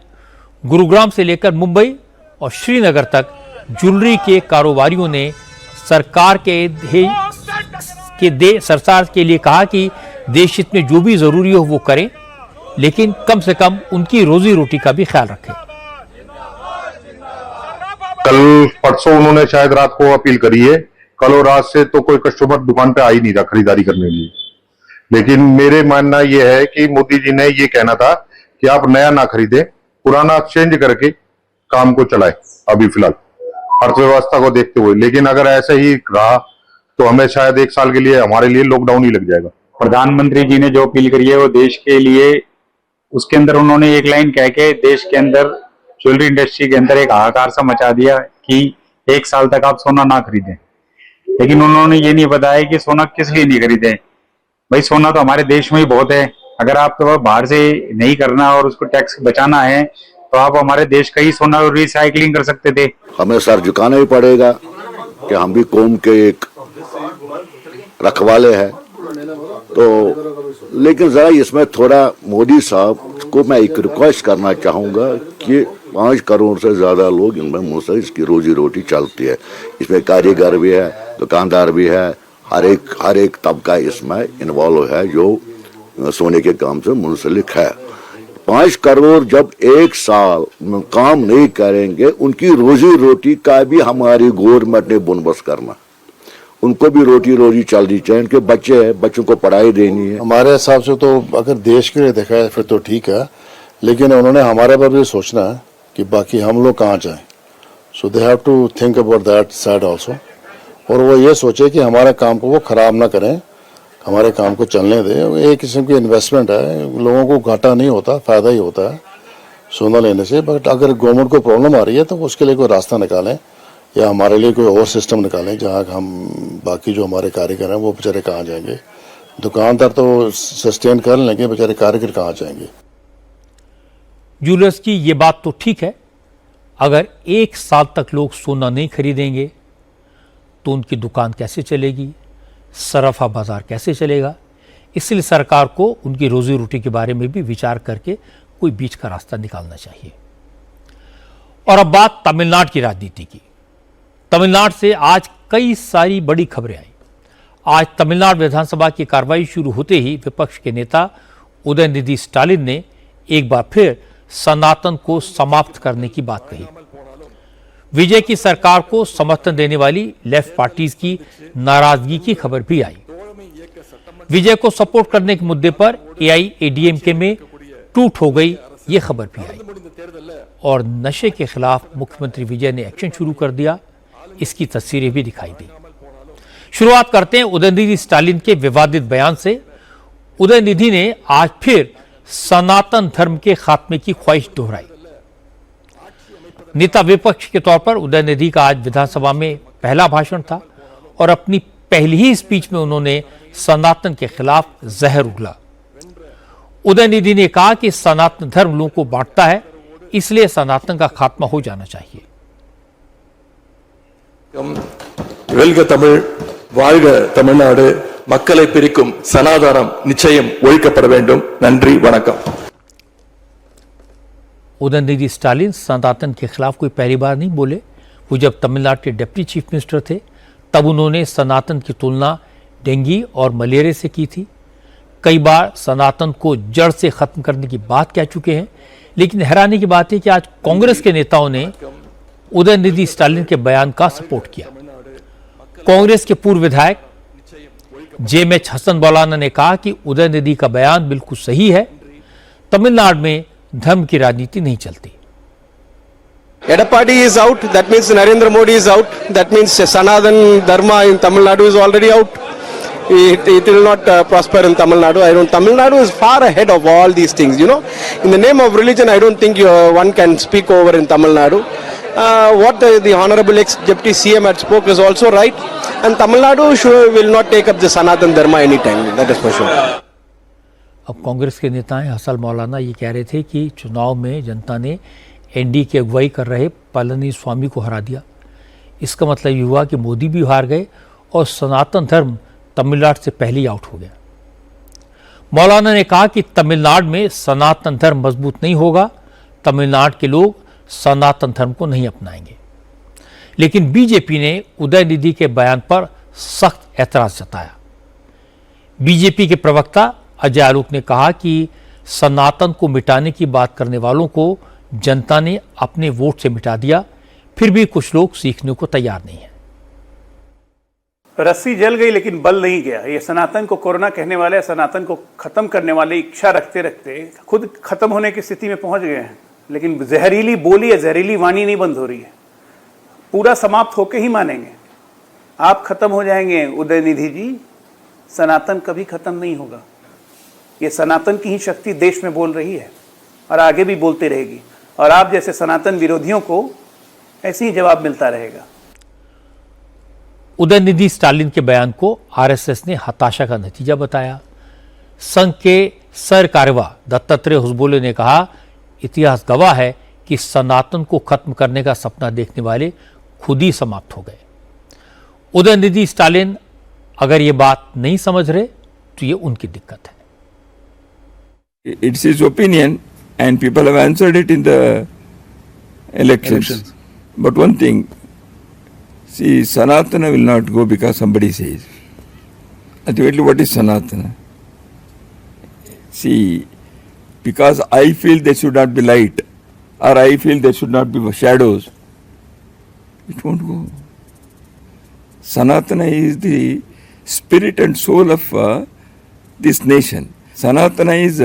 गुरुग्राम से लेकर मुंबई और श्रीनगर तक ज्वेलरी के कारोबारियों ने सरकार के लिए कहा कि देश हित में जो भी जरूरी हो वो करें, लेकिन कम से कम उनकी रोजी रोटी का भी ख्याल रखें। कल परसों उन्होंने शायद रात को अपील करी है। कल और रात से तो कोई कस्टमर दुकान पे आ ही नहीं रहा खरीदारी करने के लिए। लेकिन मेरे मानना यह है कि मोदी जी ने ये कहना था कि आप नया ना खरीदे, पुराना चेंज करके काम को चलाए अभी फिलहाल अर्थव्यवस्था को देखते हुए। लेकिन अगर ऐसे ही रहा तो हमें शायद 1 साल के लिए, हमारे लिए लॉकडाउन ही लग जाएगा। प्रधानमंत्री जी ने जो अपील करी है वो देश के लिए, उसके अंदर उन्होंने एक लाइन कह के देश के अंदर ज्वेलरी इंडस्ट्री के अंदर एक हाहाकार सा मचा दिया कि 1 साल तक आप सोना ना खरीदें। लेकिन उन्होंने ये नहीं बताया कि सोना किस लिए नहीं खरीदें। भाई सोना तो हमारे देश में ही बहुत है। अगर आप तो बाहर से नहीं करना और उसको टैक्स बचाना है तो आप हमारे देश का ही सोना रिसाइकलिंग कर सकते थे। हमें सर झुकाना ही पड़ेगा कि हम भी कौम के एक रखवाले हैं। तो लेकिन जरा इसमें थोड़ा मोदी साहब को मैं एक रिक्वेस्ट करना चाहूंगा कि 5 करोड़ से ज्यादा लोग इनमें मुझसे इसकी रोजी रोटी चलती है। इसमें कारीगर भी है, दुकानदार भी है, हर एक तबका इसमें इन्वॉल्व है जो सोने के काम से मुंसलिक है। 5 करोड़ जब 1 साल काम नहीं करेंगे, उनकी रोजी रोटी का भी हमारी गवर्नमेंट ने बंदोबस्त करना। उनको भी रोजी चलनी चाहिए। उनके बच्चे हैं, बच्चों को पढ़ाई देनी है। हमारे हिसाब से तो अगर देश के लिए देखा है फिर तो ठीक है, लेकिन उन्होंने हमारे पर भी सोचना है कि बाकी हम लोग कहाँ जाएं। So they have to think about that side also. और वो ये सोचे कि हमारे काम को वो खराब ना करें, हमारे काम को चलने दें। एक किस्म की इन्वेस्टमेंट है, लोगों को घाटा नहीं होता, फायदा ही होता है सोना लेने से। बट अगर गवर्नमेंट को प्रॉब्लम आ रही है तो उसके लिए कोई रास्ता निकालें या हमारे लिए कोई और सिस्टम निकालें जहाँ हम बाकी जो हमारे कारीगर हैं वो बेचारे कहाँ जाएंगे। दुकानदार तो सस्टेन कर लेंगे, बेचारे कारीगर कहाँ जाएंगे। ज्वेलर्स की ये बात तो ठीक है, अगर 1 साल तक लोग सोना नहीं खरीदेंगे तो उनकी दुकान कैसे चलेगी, सराफा बाजार कैसे चलेगा। इसलिए सरकार को उनकी रोजी रोटी के बारे में भी विचार करके कोई बीच का रास्ता निकालना चाहिए। और अब बात तमिलनाडु की राजनीति की। तमिलनाडु से आज कई सारी बड़ी खबरें आई। आज तमिलनाडु विधानसभा की कार्रवाई शुरू होते ही विपक्ष के नेता उदयनिधि स्टालिन ने एक बार फिर सनातन को समाप्त करने की बात कही। विजय की सरकार को समर्थन देने वाली लेफ्ट पार्टीज की नाराजगी की खबर भी आई। विजय को सपोर्ट करने के मुद्दे पर एआईएडीएमके में टूट हो गई, ये खबर भी आई। और नशे के खिलाफ मुख्यमंत्री विजय ने एक्शन शुरू कर दिया, इसकी तस्वीरें भी दिखाई दी। शुरुआत करते हैं उदयनिधि स्टालिन के विवादित बयान से। उदयनिधि ने आज फिर सनातन धर्म के खात्मे की ख्वाहिश दोहराई। नेता विपक्ष के तौर पर उदयनिधि का आज विधानसभा में पहला भाषण था और अपनी पहली ही स्पीच में उन्होंने सनातन के खिलाफ जहर उगला। उदयनिधि ने कहा कि सनातन धर्म लोगों को बांटता है, इसलिए सनातन का खात्मा हो जाना चाहिए। வெல்க தமிழ், வாழ்க தமிழ்நாடு, மக்களை பிரிக்கும் சனாதனம் நிச்சயம் ஒழிக்கப்பட வேண்டும். நன்றி, வணக்கம்। उदयनिधि स्टालिन सनातन के खिलाफ कोई पहली बार नहीं बोले। वो जब तमिलनाडु के डिप्टी चीफ मिनिस्टर थे तब उन्होंने सनातन की तुलना डेंगू और मलेरिया से की थी। कई बार सनातन को जड़ से खत्म करने की बात कह चुके हैं, लेकिन हैरानी की बात है कि आज कांग्रेस के नेताओं ने उदयनिधि स्टालिन के बयान का सपोर्ट किया। कांग्रेस के पूर्व विधायक JMH हसन मौलाना ने कहा कि उदयनिधि का बयान बिल्कुल सही है, तमिलनाडु में धर्म की राजनीति नहीं चलती। Edapadi is out, that means Narendra Modi is out, that means Sanatan Dharma in Tamil Nadu is already out. It will not prosper in Tamil Nadu. Tamil Nadu is far ahead of all these things, you know. In the name of religion, I don't think one can speak over in Tamil Nadu. What the Honorable ex-Deputy CM had spoke is also right. And Tamil Nadu will not take up the Sanatan Dharma anytime, that is for sure. अब कांग्रेस के नेता हसन मौलाना ये कह रहे थे कि चुनाव में जनता ने एनडीए की अगुवाई कर रहे पलनीस्वामी को हरा दिया। इसका मतलब ये हुआ कि मोदी भी हार गए और सनातन धर्म तमिलनाडु से पहले ही आउट हो गया। मौलाना ने कहा कि तमिलनाडु में सनातन धर्म मजबूत नहीं होगा, तमिलनाडु के लोग सनातन धर्म को नहीं अपनाएंगे। लेकिन बीजेपी ने उदयनिधि के बयान पर सख्त ऐतराज जताया। बीजेपी के प्रवक्ता अजय आलोक ने कहा कि सनातन को मिटाने की बात करने वालों को जनता ने अपने वोट से मिटा दिया, फिर भी कुछ लोग सीखने को तैयार नहीं है। रस्सी जल गई लेकिन बल नहीं गया। ये सनातन को कोरोना कहने वाले, सनातन को खत्म करने वाले इच्छा रखते रखते खुद खत्म होने की स्थिति में पहुंच गए हैं। लेकिन जहरीली बोली या जहरीली वाणी नहीं बंद हो रही है, पूरा समाप्त होके ही मानेंगे। आप खत्म हो जाएंगे उदयनिधि जी, सनातन कभी खत्म नहीं होगा। ये सनातन की ही शक्ति देश में बोल रही है और आगे भी बोलती रहेगी, और आप जैसे सनातन विरोधियों को ऐसे ही जवाब मिलता रहेगा। उदयनिधि स्टालिन के बयान को आरएसएस ने हताशा का नतीजा बताया। संघ के सर कार्यवाह दत्तात्रेय होसबोले ने कहा, इतिहास गवाह है कि सनातन को खत्म करने का सपना देखने वाले खुद ही समाप्त हो गए। उदयनिधि स्टालिन अगर ये बात नहीं समझ रहे तो ये उनकी दिक्कत है। It's his opinion and people have answered it in the elections. But one thing, see, Sanatana will not go because somebody says. Ultimately, what is Sanatana? See, because I feel there should not be light, or I feel there should not be shadows, it won't go. Sanatana is the spirit and soul of this nation. Sanatana is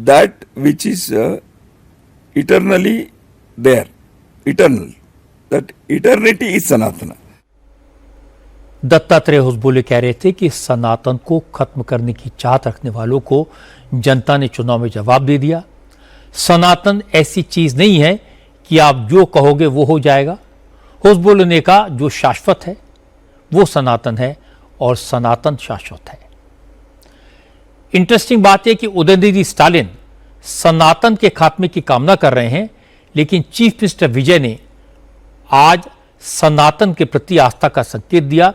that which is eternally there, eternal. That eternity is Sanatana. Dattatreya Hosabale कह रहे थे कि सनातन को खत्म करने की चाहत रखने वालों को जनता ने चुनाव में जवाब दे दिया। सनातन ऐसी चीज नहीं है कि आप जो कहोगे वो हो जाएगा। होसबोले ने कहा, जो शाश्वत है वो सनातन है और सनातन शाश्वत है। इंटरेस्टिंग बात यह कि उदयनिधि स्टालिन सनातन के खात्मे की कामना कर रहे हैं, लेकिन चीफ मिनिस्टर विजय ने आज सनातन के प्रति आस्था का संकेत दिया।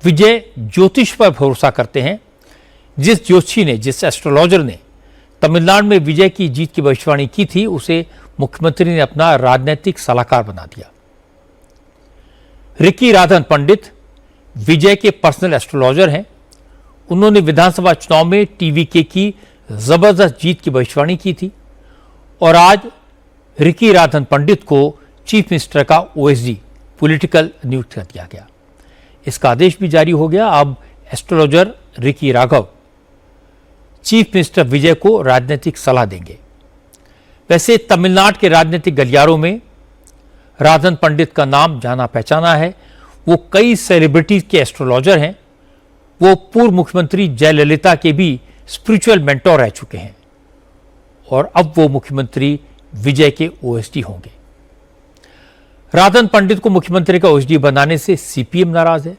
विजय ज्योतिष पर भरोसा करते हैं। जिस ज्योतिषी ने, जिस एस्ट्रोलॉजर ने तमिलनाडु में विजय की जीत की भविष्यवाणी की थी, उसे मुख्यमंत्री ने अपना राजनीतिक सलाहकार बना दिया। रिकी राधन पंडित विजय के पर्सनल एस्ट्रोलॉजर हैं। उन्होंने विधानसभा चुनाव में टीवीके की जबरदस्त जीत की भविष्यवाणी की थी और आज रिकी राधन पंडित को चीफ मिनिस्टर का ओएसडी पॉलिटिकल नियुक्त कर दिया गया। इसका आदेश भी जारी हो गया। अब astrologer Ricky Raghav chief minister Vijay को राजनीतिक सलाह देंगे। वैसे तमिलनाडु के राजनीतिक गलियारों में राधन पंडित का नाम जाना पहचाना है। वो कई सेलिब्रिटीज के एस्ट्रोलॉजर हैं। वो पूर्व मुख्यमंत्री जयललिता के भी स्पिरिचुअल मेंटोर रह चुके हैं और अब वो मुख्यमंत्री विजय के ओएसडी होंगे। राधन पंडित को मुख्यमंत्री का ओएसडी बनाने से सीपीएम नाराज है।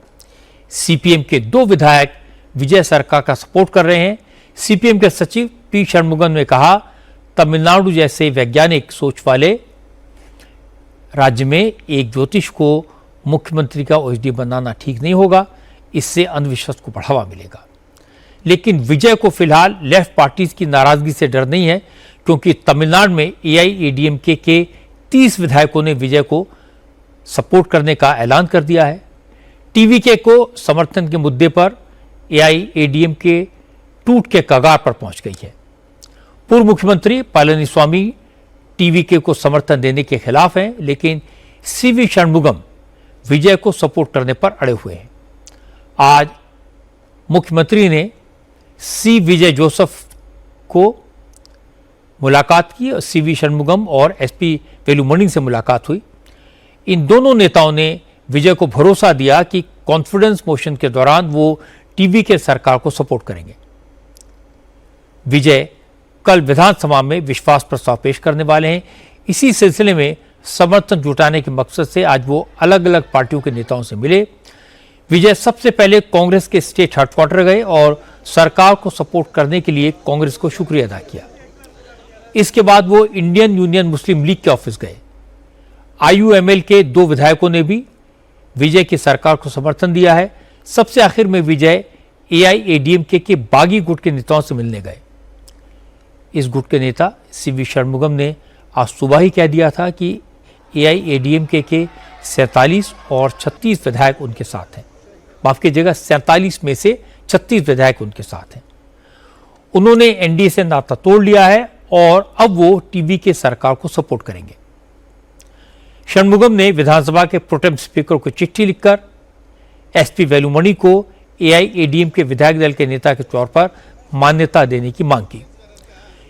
सीपीएम के 2 विधायक विजय सरकार का सपोर्ट कर रहे हैं। सीपीएम के सचिव पी षणमुगम ने कहा, तमिलनाडु जैसे वैज्ञानिक सोच वाले राज्य में एक ज्योतिष को मुख्यमंत्री का ओएसडी बनाना ठीक नहीं होगा, इससे अंधविश्वास को बढ़ावा मिलेगा। लेकिन विजय को फिलहाल लेफ्ट पार्टीज की नाराजगी से डर नहीं है, क्योंकि तमिलनाडु में एआईएडीएमके के 30 विधायकों ने विजय को सपोर्ट करने का ऐलान कर दिया है। टीवीके को समर्थन के मुद्दे पर एआईएडीएमके टूट के कगार पर पहुंच गई है। पूर्व मुख्यमंत्री पलनीस्वामी टीवीके को समर्थन देने के खिलाफ हैं, लेकिन सीवी षणमुगम विजय को सपोर्ट करने पर अड़े हुए हैं। आज मुख्यमंत्री ने सी विजय जोसेफ को मुलाकात की और सीवी षणमुगम और एसपी वेलुमणि से मुलाकात हुई। इन दोनों नेताओं ने विजय को भरोसा दिया कि कॉन्फिडेंस मोशन के दौरान वो टीवीके सरकार को सपोर्ट करेंगे। विजय कल विधानसभा में विश्वास प्रस्ताव पेश करने वाले हैं। इसी सिलसिले में समर्थन जुटाने के मकसद से आज वो अलग अलग पार्टियों के नेताओं से मिले। विजय सबसे पहले कांग्रेस के स्टेट हेडक्वार्टर गए और सरकार को सपोर्ट करने के लिए कांग्रेस को शुक्रिया अदा किया। इसके बाद वो इंडियन यूनियन मुस्लिम लीग के ऑफिस गए। आईयूएमएल के 2 विधायकों ने भी विजय की सरकार को समर्थन दिया है। सबसे आखिर में विजय एआईएडीएमके के बागी गुट के नेताओं से मिलने गए। इस गुट के नेता सीवी षणमुगम ने आज सुबह ही कह दिया था कि एआईएडीएमके के 47 और 36 विधायक उनके साथ हैं। माफ कीजिएगा, 47 में से 36 विधायक उनके साथ हैं। उन्होंने एनडीए से नाता तोड़ लिया है और अब वो टीवीके सरकार को सपोर्ट करेंगे। षणमुगम ने विधानसभा के प्रोटेम स्पीकर को चिट्ठी लिखकर एसपी वेलुमणि को एआईएडीएमके विधायक दल के नेता के तौर पर मान्यता देने की मांग की।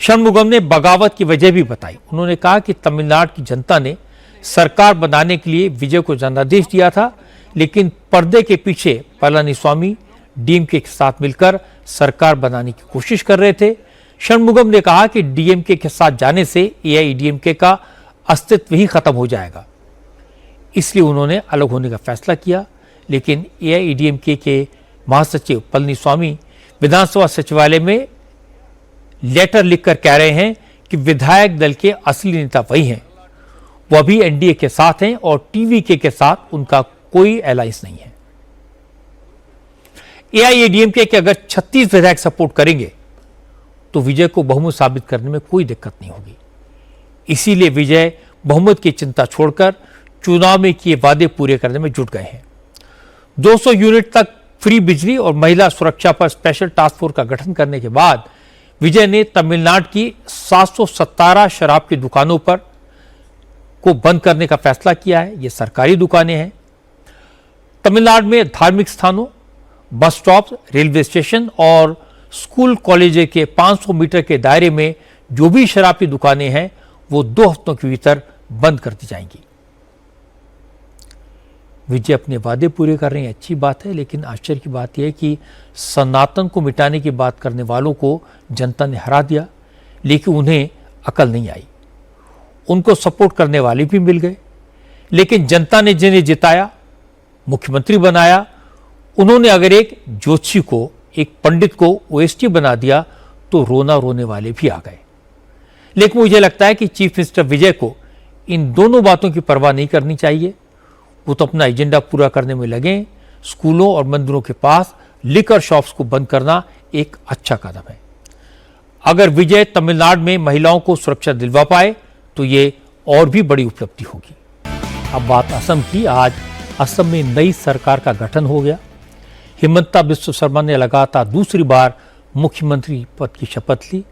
षणमुगम ने बगावत की वजह भी बताई। उन्होंने कहा कि तमिलनाडु की जनता ने सरकार बनाने के लिए विजय को जनादेश दिया था, लेकिन पर्दे के पीछे पलनीस्वामी डीएमके के साथ मिलकर सरकार बनाने की कोशिश कर रहे थे। षणमुगम ने कहा कि डीएमके के साथ जाने से एआईएडीएमके का अस्तित्व ही खत्म हो जाएगा, इसलिए उन्होंने अलग होने का फैसला किया। लेकिन एआईएडीएमके के महासचिव पलनीस्वामी विधानसभा सचिवालय में लेटर लिखकर कह रहे हैं कि विधायक दल के असली नेता वही हैं, वह भी एनडीए के साथ हैं और टीवीके के साथ उनका कोई अलायंस नहीं है। एआईएडीएमके के अगर 36 विधायक सपोर्ट करेंगे तो विजय को बहुमत साबित करने में कोई दिक्कत नहीं होगी। इसीलिए विजय बहुमत की चिंता छोड़कर चुनाव में किए वादे पूरे करने में जुट गए हैं। 200 यूनिट तक फ्री बिजली और महिला सुरक्षा पर स्पेशल टास्क फोर्स का गठन करने के बाद विजय ने तमिलनाडु की 717 शराब की दुकानों पर को बंद करने का फैसला किया है। ये सरकारी दुकानें हैं। तमिलनाडु में धार्मिक स्थानों, बस स्टॉप, रेलवे स्टेशन और स्कूल कॉलेज के 500 मीटर के दायरे में जो भी शराब की दुकानें हैं वो 2 हफ्तों के भीतर बंद कर दी जाएंगी। विजय अपने वादे पूरे कर रहे हैं, अच्छी बात है, लेकिन आश्चर्य की बात यह है कि सनातन को मिटाने की बात करने वालों को जनता ने हरा दिया, लेकिन उन्हें अकल नहीं आई। उनको सपोर्ट करने वाले भी मिल गए, लेकिन जनता ने जिन्हें जिताया, मुख्यमंत्री बनाया, उन्होंने अगर एक ज्योतिषी को, एक पंडित को ओएसटी बना दिया तो रोना रोने वाले भी आ गए। लेकिन मुझे लगता है कि चीफ मिनिस्टर विजय को इन दोनों बातों की परवाह नहीं करनी चाहिए। वो तो अपना एजेंडा पूरा करने में लगे। स्कूलों और मंदिरों के पास लिकर शॉप्स को बंद करना एक अच्छा कदम है। अगर विजय तमिलनाडु में महिलाओं को सुरक्षा दिलवा पाए तो ये और भी बड़ी उपलब्धि होगी। अब बात असम की। आज असम में नई सरकार का गठन हो गया। हिमंता बिस्वा शर्मा ने लगातार दूसरी बार मुख्यमंत्री पद की शपथ ली।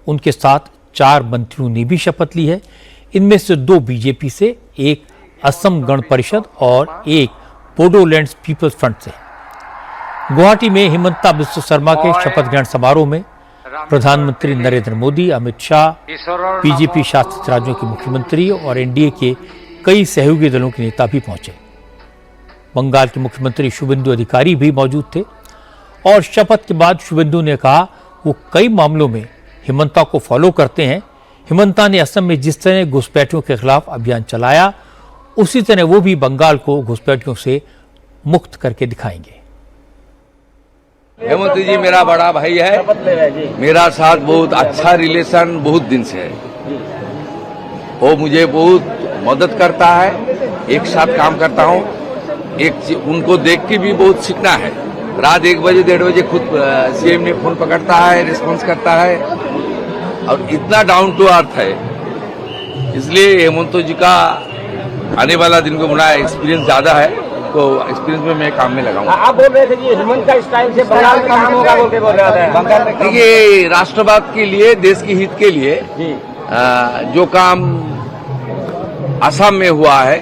उनके साथ 4 मंत्रियों ने भी शपथ ली है। इनमें से 2 बीजेपी से, एक असम गण परिषद और एक बोडोलैंड पीपल्स फ्रंट से। गुवाहाटी में हिमंता बिस्वा शर्मा के शपथ ग्रहण समारोह में प्रधानमंत्री नरेंद्र मोदी, अमित शाह, बीजेपी शासित राज्यों के मुख्यमंत्री और एनडीए के कई सहयोगी दलों के नेता भी पहुंचे। बंगाल के मुख्यमंत्री शुभेंदु अधिकारी भी मौजूद थे और शपथ के बाद शुभेंदु ने कहा वो कई मामलों में हिमंता को फॉलो करते हैं। हिमंता ने असम में जिस तरह घुसपैठियों के खिलाफ अभियान चलाया, उसी तरह वो भी बंगाल को घुसपैठियों से मुक्त करके दिखाएंगे। हेमंत जी मेरा बड़ा भाई है, मेरा साथ बहुत अच्छा रिलेशन बहुत दिन से है। वो मुझे बहुत मदद करता है, एक साथ काम करता हूँ। उनको देख के भी बहुत सीखना है। रात 1 बजे 1:30 बजे खुद सीएम ने फोन पकड़ता है, रिस्पॉन्स करता है और इतना डाउन टू अर्थ है। इसलिए हेमंत जी का आने वाला दिन को बड़ा एक्सपीरियंस ज्यादा है उसको एक्सपीरियंस में मैं काम में लगाऊंगा। आप बोल रहे थे कि हेमंत का स्टाइल से बंगाल में काम होगा बोल के बोल रहे थे। बंगाल में देखिए, राष्ट्रवाद के लिए, देश के हित के लिए जो काम असम में हुआ है,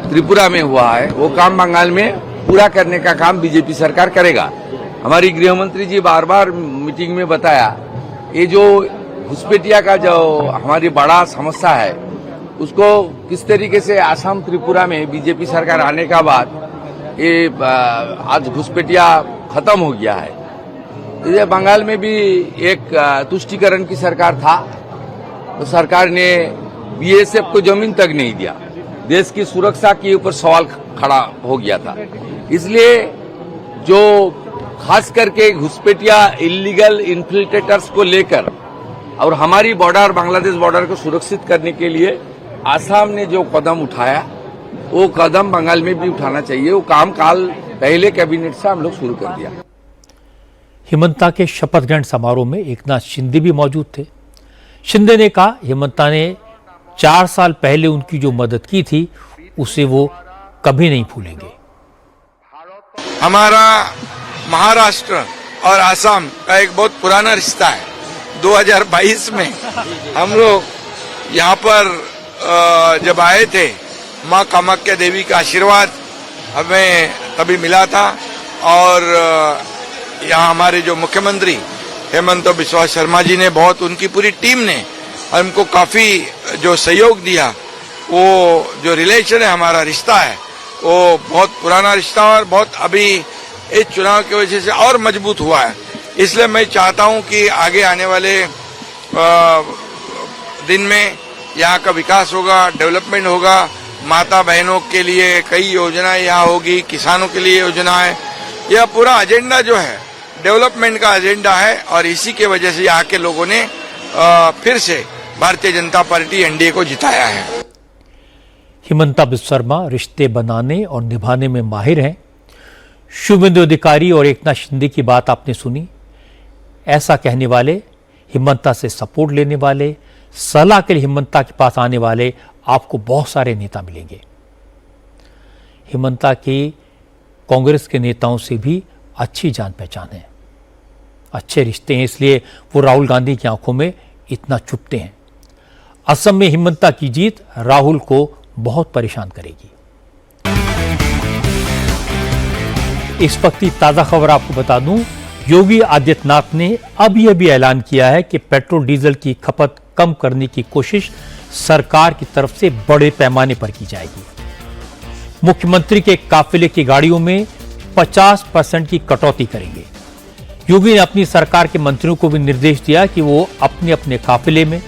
त्रिपुरा में हुआ है, वो काम बंगाल में पूरा करने का काम बीजेपी सरकार करेगा। हमारी गृह मंत्री जी बार बार मीटिंग में बताया, ये जो घुसपैठिया का जो हमारी बड़ा समस्या है, उसको किस तरीके से असम त्रिपुरा में बीजेपी सरकार आने का बाद ये आज घुसपैठिया खत्म हो गया है। ये बंगाल में भी एक तुष्टीकरण की सरकार था, तो सरकार ने बीएसएफ को जमीन तक नहीं दिया, देश की सुरक्षा के ऊपर सवाल खड़ा हो गया था। इसलिए जो खास करके घुसपैठिया इलीगल इन्फिल्ट्रेटर्स को लेकर और हमारी बॉर्डर, बांग्लादेश बॉर्डर को सुरक्षित करने के लिए आसाम ने जो कदम उठाया, वो कदम बंगाल में भी उठाना चाहिए। वो काम काल पहले कैबिनेट से हम लोग शुरू कर दिया। हिमंता के शपथ ग्रहण समारोह में एकनाथ शिंदे भी मौजूद थे। शिंदे ने कहा, हिमंता ने 4 साल पहले उनकी जो मदद की थी, उसे वो कभी नहीं भूलेंगे। हमारा महाराष्ट्र और आसाम का एक बहुत पुराना रिश्ता है। 2022 में हम लोग यहाँ पर जब आए थे, माँ कामाख्या देवी का आशीर्वाद हमें तभी मिला था, और यहाँ हमारे जो मुख्यमंत्री हेमंत बिस्वा शर्मा जी ने, बहुत उनकी पूरी टीम ने हमको काफी जो सहयोग दिया। वो जो रिलेशन है, हमारा रिश्ता है, वो बहुत पुराना रिश्ता और बहुत अभी इस चुनाव की वजह से और मजबूत हुआ है। इसलिए मैं चाहता हूं कि आगे आने वाले दिन में यहाँ का विकास होगा, डेवलपमेंट होगा, माता बहनों के लिए कई योजनाएं यहाँ होगी, किसानों के लिए योजनाएं, यह पूरा एजेंडा जो है डेवलपमेंट का एजेंडा है। और इसी के वजह से यहाँ के लोगों ने फिर से भारतीय जनता पार्टी एनडीए को जिताया है। हिमंता बिस्वा शर्मा रिश्ते बनाने और निभाने में माहिर हैं। शुभेंदु अधिकारी और एकनाथ शिंदे की बात आपने सुनी। ऐसा कहने वाले, हिमंता से सपोर्ट लेने वाले, सलाह के लिए हिमंता के पास आने वाले आपको बहुत सारे नेता मिलेंगे। हिमंता की कांग्रेस के नेताओं से भी अच्छी जान पहचान है, अच्छे रिश्ते हैं, इसलिए वो राहुल गांधी की आंखों में इतना चुभते हैं। असम में हिमंता की जीत राहुल को बहुत परेशान करेगी। इस वक्त की ताजा खबर आपको बता दूं, योगी आदित्यनाथ ने अब यह भी ऐलान किया है कि पेट्रोल डीजल की खपत कम करने की कोशिश सरकार की तरफ से बड़े पैमाने पर की जाएगी। मुख्यमंत्री के काफिले की गाड़ियों में 50% की कटौती करेंगे। योगी ने अपनी सरकार के मंत्रियों को भी निर्देश दिया कि वो अपने अपने काफिले में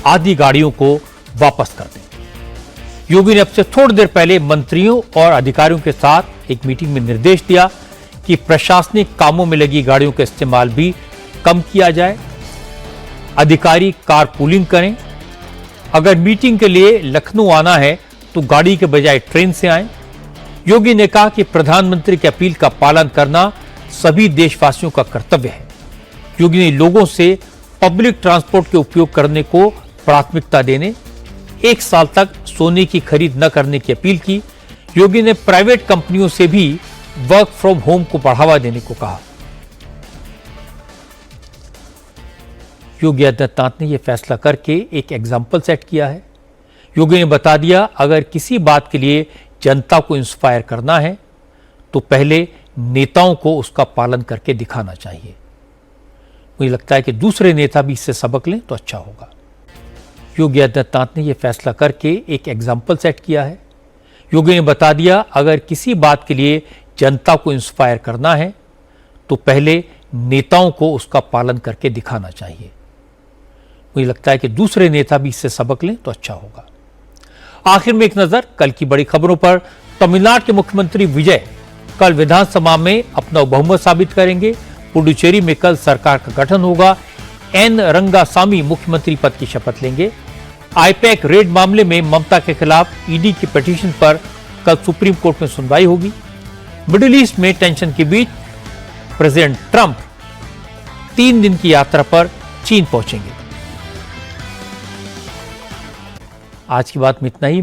आधी गाड़ियों को वापस कर दें। योगी ने अब से थोड़ी देर पहले मंत्रियों और अधिकारियों के साथ एक मीटिंग में निर्देश दिया कि प्रशासनिक कामों में लगी गाड़ियों का इस्तेमाल भी कम किया जाए। अधिकारी कार पूलिंग करें। अगर मीटिंग के लिए लखनऊ आना है तो गाड़ी के बजाय ट्रेन से आएं। योगी ने कहा कि प्रधानमंत्री की अपील का पालन करना सभी देशवासियों का कर्तव्य है। योगी ने लोगों से पब्लिक ट्रांसपोर्ट के उपयोग करने को प्राथमिकता देने, 1 साल तक सोने की खरीद न करने की अपील की। योगी ने प्राइवेट कंपनियों से भी वर्क फ्रॉम होम को बढ़ावा देने को कहा। योगी आदित्यनाथ ने यह फैसला करके एक एग्जाम्पल सेट किया है। योगी ने बता दिया, अगर किसी बात के लिए जनता को इंस्पायर करना है तो पहले नेताओं को उसका पालन करके दिखाना चाहिए। मुझे लगता है कि दूसरे नेता भी इससे सबक लें तो अच्छा होगा। योगी आदित्यनाथ ने यह फैसला करके एक एग्जाम्पल सेट किया है। योगी ने बता दिया, अगर किसी बात के लिए जनता को इंस्पायर करना है तो पहले नेताओं को उसका पालन करके दिखाना चाहिए। मुझे लगता है कि दूसरे नेता भी इससे सबक लें तो अच्छा होगा। आखिर में एक नजर कल की बड़ी खबरों पर। तमिलनाडु के मुख्यमंत्री विजय कल विधानसभा में अपना बहुमत साबित करेंगे। पुडुचेरी में कल सरकार का गठन होगा। एन रंगासामी मुख्यमंत्री पद की शपथ लेंगे। आईपैक रेड मामले में ममता के खिलाफ ईडी की पिटीशन पर कल सुप्रीम कोर्ट में सुनवाई होगी। मिडिल ईस्ट में टेंशन के बीच प्रेसिडेंट ट्रंप 3 दिन की यात्रा पर चीन पहुंचेंगे। आज की बात में इतना ही।